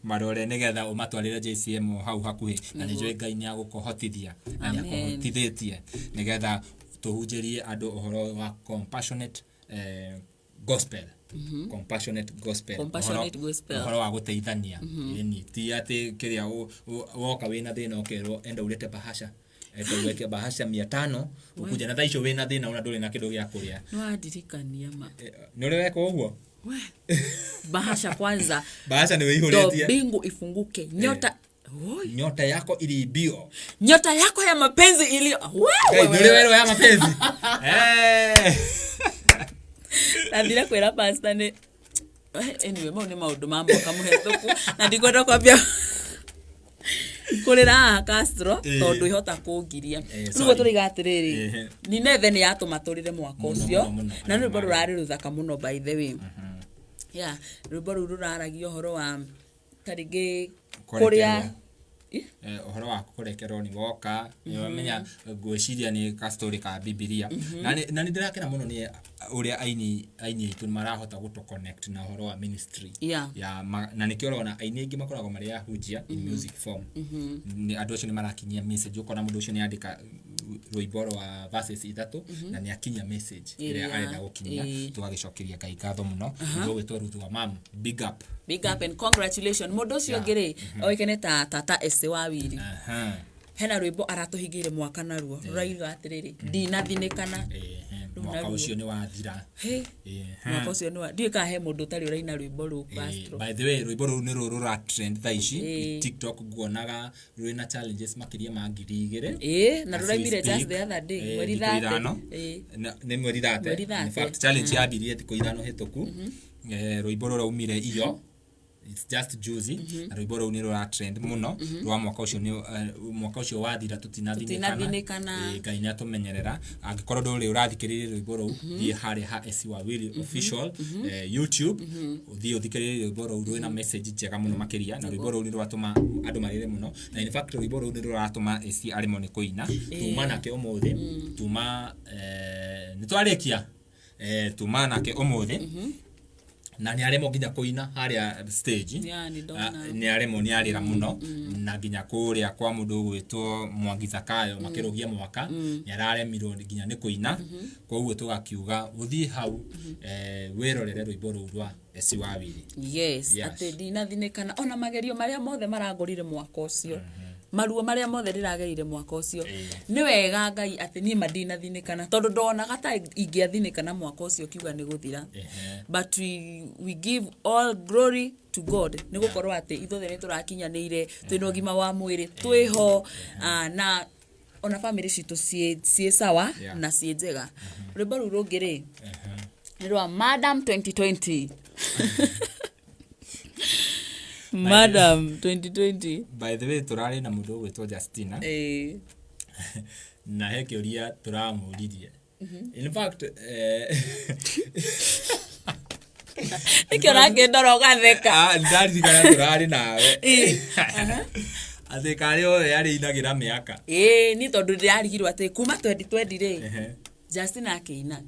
marore nigetha umatwarire JCM hau hakuhi na njoi Ngai ni agukohotithia na ni akohotithĩtie nigetha tuhunjirie andu uhoro wa compassionate gospel compassionate gospel uhoro wa guteithania ni ti ati kiria woka wina thina okero enda urete bahasha enda bahasha 500 ukuja na thaicio wina thina una nduri na kindu gia kuria no adirikania ma ni uri weka uguo bahasha kwanza bahasha ni wihuretie bingu ifunguke nyota yako ilibio nyota yako ya mapenzi wewe ya mapenzi Nadira kwera pastor ne anyway mo ni maundu mambo kamuhethuku na ndikwenda kwambia kurira Castro tondu ihota kungiria nugo turigatiriri ni nethe ni yatumaturire mwaka ucio na ni rwimbo rurari ruthaka muno by the way rwimbo ruru ruraragio horo wa taringi kuria uhoro wa kurekerwo ni woka ni wamenya gwiciria ni ka story ka Biblia na ni ndirakena muno ni uria aini itu marahota guto connect na uhoro wa ministry ya na nikio na aini ingi makoragwo mari ya hujia in music form ni andu acio ni marakinyia message uko na mundu ucio ni andika rwimbo wa verses 3 na ni akinya message iria arenda gukinyia tugagicokeria Ngai ngatho muno ndio wetwa Ruth wa mam big up and congratulations mundu ucio ngiri oikene ta tata ese wa wiri hena rwimbo aratuhingire mwaka naruo ruraiga atiriri ndinathinikana mwaka ucio ni wathira mwaka ucio ni wa ndika he mundu tari uraina rwimbo ru Castro by the way rwimbo ru ni rura trend thaici TikTok guonaga rwina challenges makiria ma 2,000 na ruraimire just the other day mweri 30 ni mweri 30 in fact challenge ya birie tiko ithano hetoku rwimbo ruraumire iyo it's just juicy na rwimbo ru ni rura trend muno rwa mwaka ucio ni mwaka ucio wathira tutinathinikana Ngai ni atumenyerera angikorwo nduri urathikiriria rwimbo ru thie hari ha esi wa Willy official YouTube thie uthikiriria rwimbo ru rwina message njega muno makiria na rwimbo ru ni rwatuma andu marire muno na in fact rwimbo ru ni ruratuma esi arimo ni kuina tuma nake umuthi tuma ni twarikia tuma nake umuthi na ni aremo nginya kuina haria stage ni aremo ni arira muno na nginya kuria kwa mundu gwitwo Mwangiza Kayo makirugia mwaka ni araremirwo nginya ni kuina koguo tugakiuga uthii hau wirorere rwimbo ru rwa esi wa Wili ati ndinathinikana ona magerio maria mothe maragorire mwaka ucio maruo maria mothe riragerire mwaka ucio ni wega Ngai ati ni madinathinikana tondu ndonaga ta ingiathinikana mwaka ucio kiuga ni guthira but we give all glory to God ni gukorwo ati ithothe ni turakinyanire twina ugima wa mwiri twiho na ona family citu cie sawa na cie njega rwimbo ru rungiri ni rwa Madam 2020 Madam 2020 by the way turari na mundu gwitwo Justina na hekiuria turamuririe in fact ikira ngedoro gatheka ndari kana turari nawe athikari o yari inagira miaka ni tondu ndirarigirwo ati kuma 2020 ri Justina akiina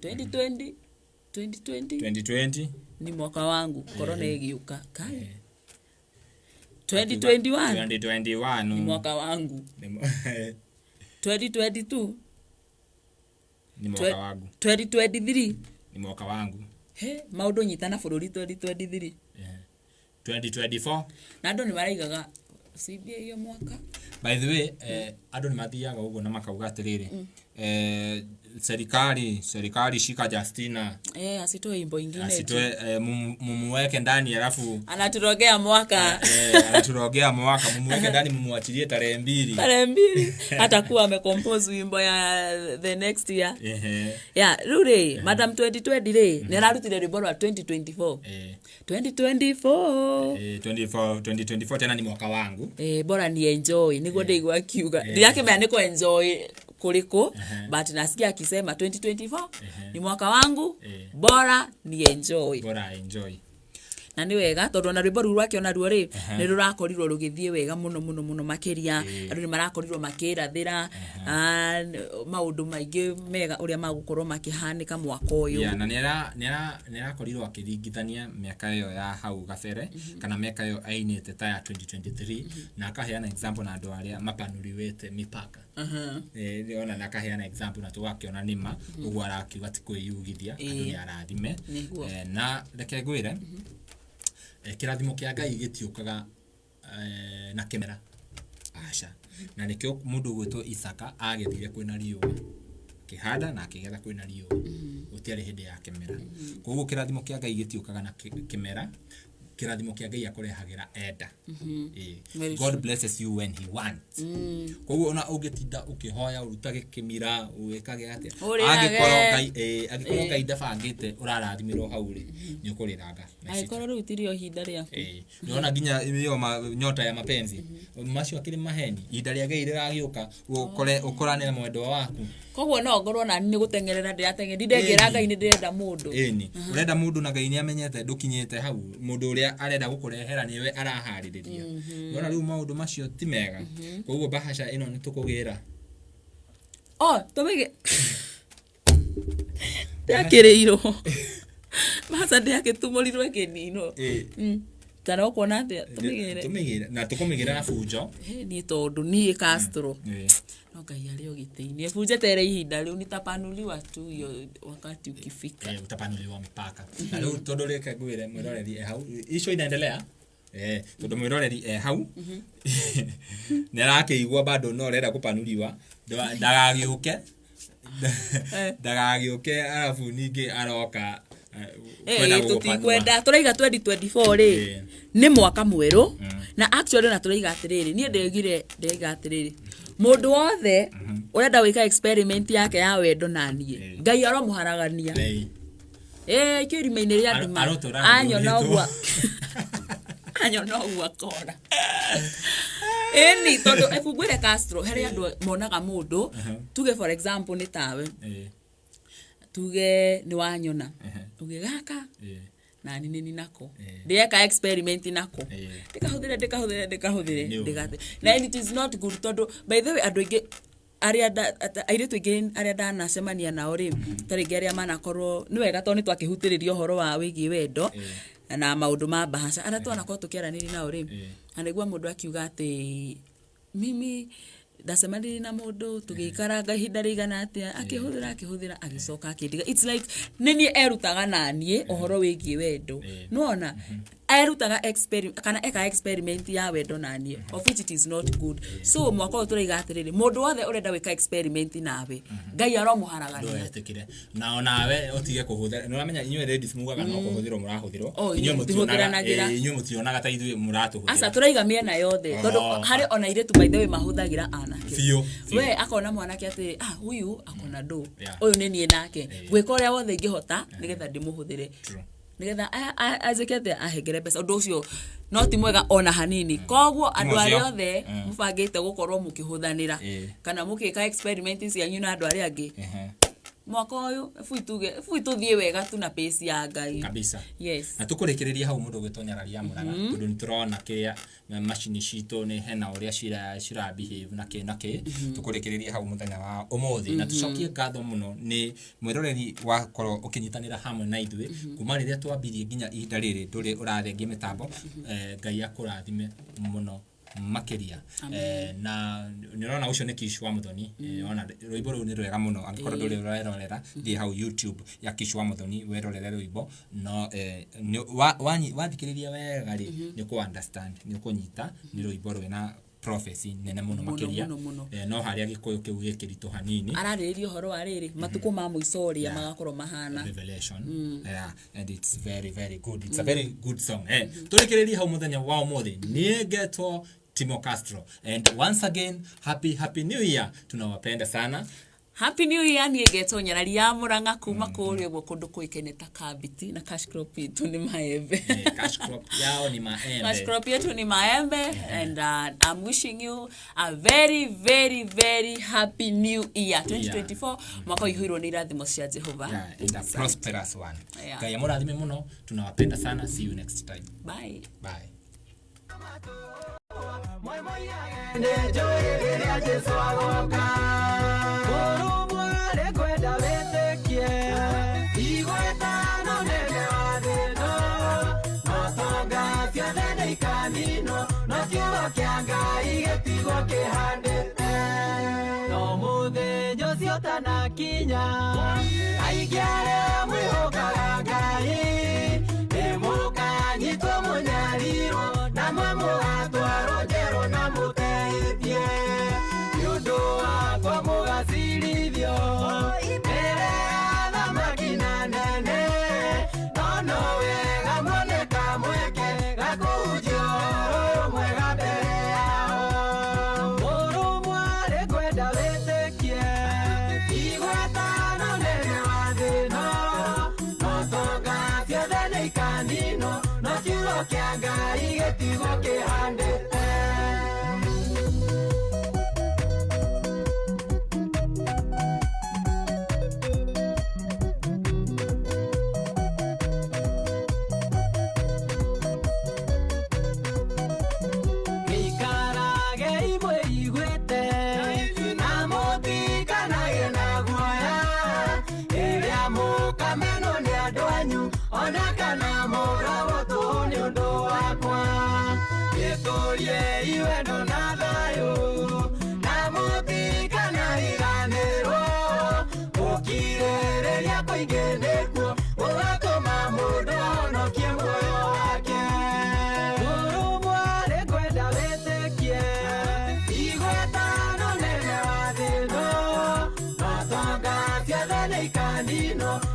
2020 ni mwaka wangu corona igiuka kai 2021 ni mwaka wangu 2022 ni mwaka wangu 2023 ni mwaka wangu maundu nyitana bururi 2023 2024 na andu ni maraigaga sibia hiyo mwaka by the way andu ni mathiaga uguo na makauga atiriri serikali shika Justina asitoe imbo ingine asitoe mumuweke ndani alafu anaturogea mwaka anaturogea mwaka mumuweke ndani mumuachilie tarehe 2 atakuwa amecompose wimbo ya the next year rure madam 2020 re nerarutire rwimbo rwa 2024 2024 tena ni mwaka wangu bora ni enjoy niguo ndeigwa kiuga ndiake mea niko enjoy kuliko but nasikia akisema 2024 ni mwaka wangu bora ni enjoy na ni wega tondu na rwimbo rwake ona ruo ri ni rurakorirwo rugithie wega muno makiria andu ni marakorirwo makirathira maundu maingi mega uria magukorwo makihanika mwaka uyu na nerakorirwo akiringithania miaka iyo ya hau gabere kana miaka iyo ainite ta ya 2023 na akaheana example na andu aria mapanuriwete mipaka ona na akaheana example na tugakiona nima uguo arakiuga ti kwiyugithia andu ni arathime na reke ngwire kirathimo kia Ngai gitiukaga na kemera acha na nikio mundu gwitwo Isaka agethire kwina riũa kihanda na akigetha kwina riũa gutiari hindi ya kemera koguo kirathimo kia Ngai gitiukaga na kemera kirathimo kia Ngai akorehagira enda God blesses you when he wants koguo ona ungitinda ukihoya urutage kimira uwekage atia agikorwo Ngai ndabangite urarathimirwo hau ri ni ukuriranga aikorwo rutirio hinda ria niona nginya iyo nyota ya mapenzi macio akiri maheni hinda ria Ngai riragiuka ukoranira mwendo waku koguo no ngorwo na ni gutengerera ndiratengeri ndengira Ngai ni ndirenda mundu urenda mundu na Ngai ni amenyete ndukinyite hau mundu uria arenda gukurehera niwe arahaririria nona riu maundu macio ti mega koguo bahasha ino ni tukugira tumige ndakireiro bahasha ndiakitumurirwe kinino kana ukona atia tumigire na tukumigira na funjo ni tondu ni Castro no Ngai ario giteinie funje tere ihinda riu nitapanuliwa tu hiyo wakati ukifika utapanuliwa mpaka na riu tondu reke ngwire mwiroreri hau icio inaendelea tondu mwiroreri hau nerakeigwa bado no renda kupanuliwa ndagagiuke arafu ningi aroka tutikwenda turaiga 2024 ri ni mwaka mweru na actually na turaiga atiriri nie ndeiga atiriri mundu wothe urenda wika experiment yake ya wendo na nie Ngai aromuharagania kirima-ini ria nduma anyona ugwa kora ni tondu ebugwire Castro hari andu monaga mundu tuge for example ni tawe tuge ni wanyona tuge gaka na nini nako ndeka experiment nako ndikahudire na it is not good tondu by the way andu ingi airetu ingi aria ndanacemania nao ri taringi aria manakorwo ni wega tondu twakihutiriria uhoro wa wigi wendo na maundu ma bahasha aria twanakorwo tukiaraniri nao ri anigwa mundu akiuga ati mimi ndacemaniri na mundu tugiikaranga ihinda rigana atia akihudira agicoka akindiga it's like nini erutaga nanie uhoro wigi wendo nona erutaga experiment kana eka experiment ya wendo nanie of which it is not good so mwako turaiga atiriri mundu wothe urenda wika experiment nawe Ngai aromuharagania ndoetikire na onawe utige kuhuthira no ramenya inywe ladies mugaga no kuhuthirwo murahuthirwo inywe mutionaga ta ithuĩ muratuhuthira asa turaiga miena yothe tondu hari ona iretu by the way mahuthagira anake we akona mwanake ati huyu akona do uyu ni nie nake gwika uria wothe ingihota nigetha ndimuhuthire nigetha azekete ahegere pesa undu ucio no ti mwega ona hanini koguo andu aria othe mubangite gukorwo mukihuthanira kana mukika experiment cianyu na andu aria angi mwaka uyu tuthie wega tu na pace ya Ngai kabisa yes na tukurekereria hau mundu gwitonyararia muraga tondu niturona kia machine citu ni hena uria cira behave na ke tukurekereria hau muthenya wa umuthi na tucokie ngatho muno ni mwiroreri wa korwo ukinyitanira hamwe na ithuĩ kuma riria twambirie nginya ihinda riri nduri urathengia mitambo Ngai akurathime muno makeria na nirona ucio ni Kish wa Muthoni ona rwimbo ru ni rwega muno angikorwo nduri urerorera ndi hau YouTube ya Kish wa Muthoni werorere rwimbo no wathikiriria wega ri ni ku understand ni kunyita ni rwimbo rwina prophecy nene muno makiria no haria gikoyo kiu gikirito hanini ararĩrĩria ũhoro wa rĩrĩ matukũ ma mũico ũrĩa magakorwo mahana Revelation. And it's very very good. It's a very good song. Turekereria hau muthenya wa umuthi ni getwo Timo Castro, and once again happy new year. Tunawapenda sana. Happy New Year ni geto nyarari ya Murang'a kuma kuri gwo kundu kuikeneta kabiti na cash crop yetu ni maembe. Cash crop yao ni maembe. Cash crop yetu ni maembe. And I'm wishing you a very very very happy new year 2024. Mwaka uhiruo ni irathimo cia Jehova. And a prosperous one. Ngai amurathime muno, tunawapenda sana. See you next time. Bye. Bye. Kianga igetigo kihande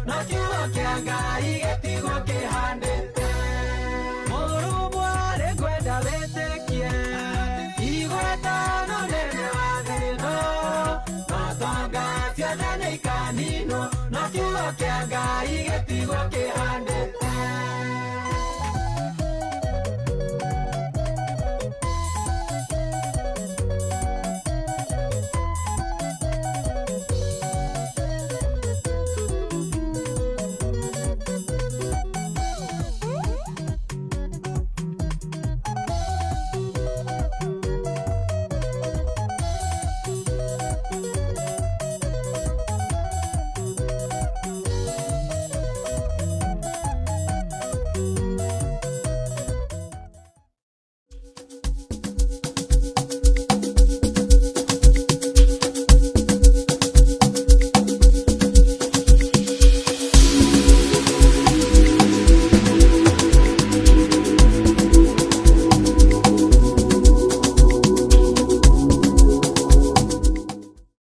no kiugo kia Ngai gĩtigwo kĩhande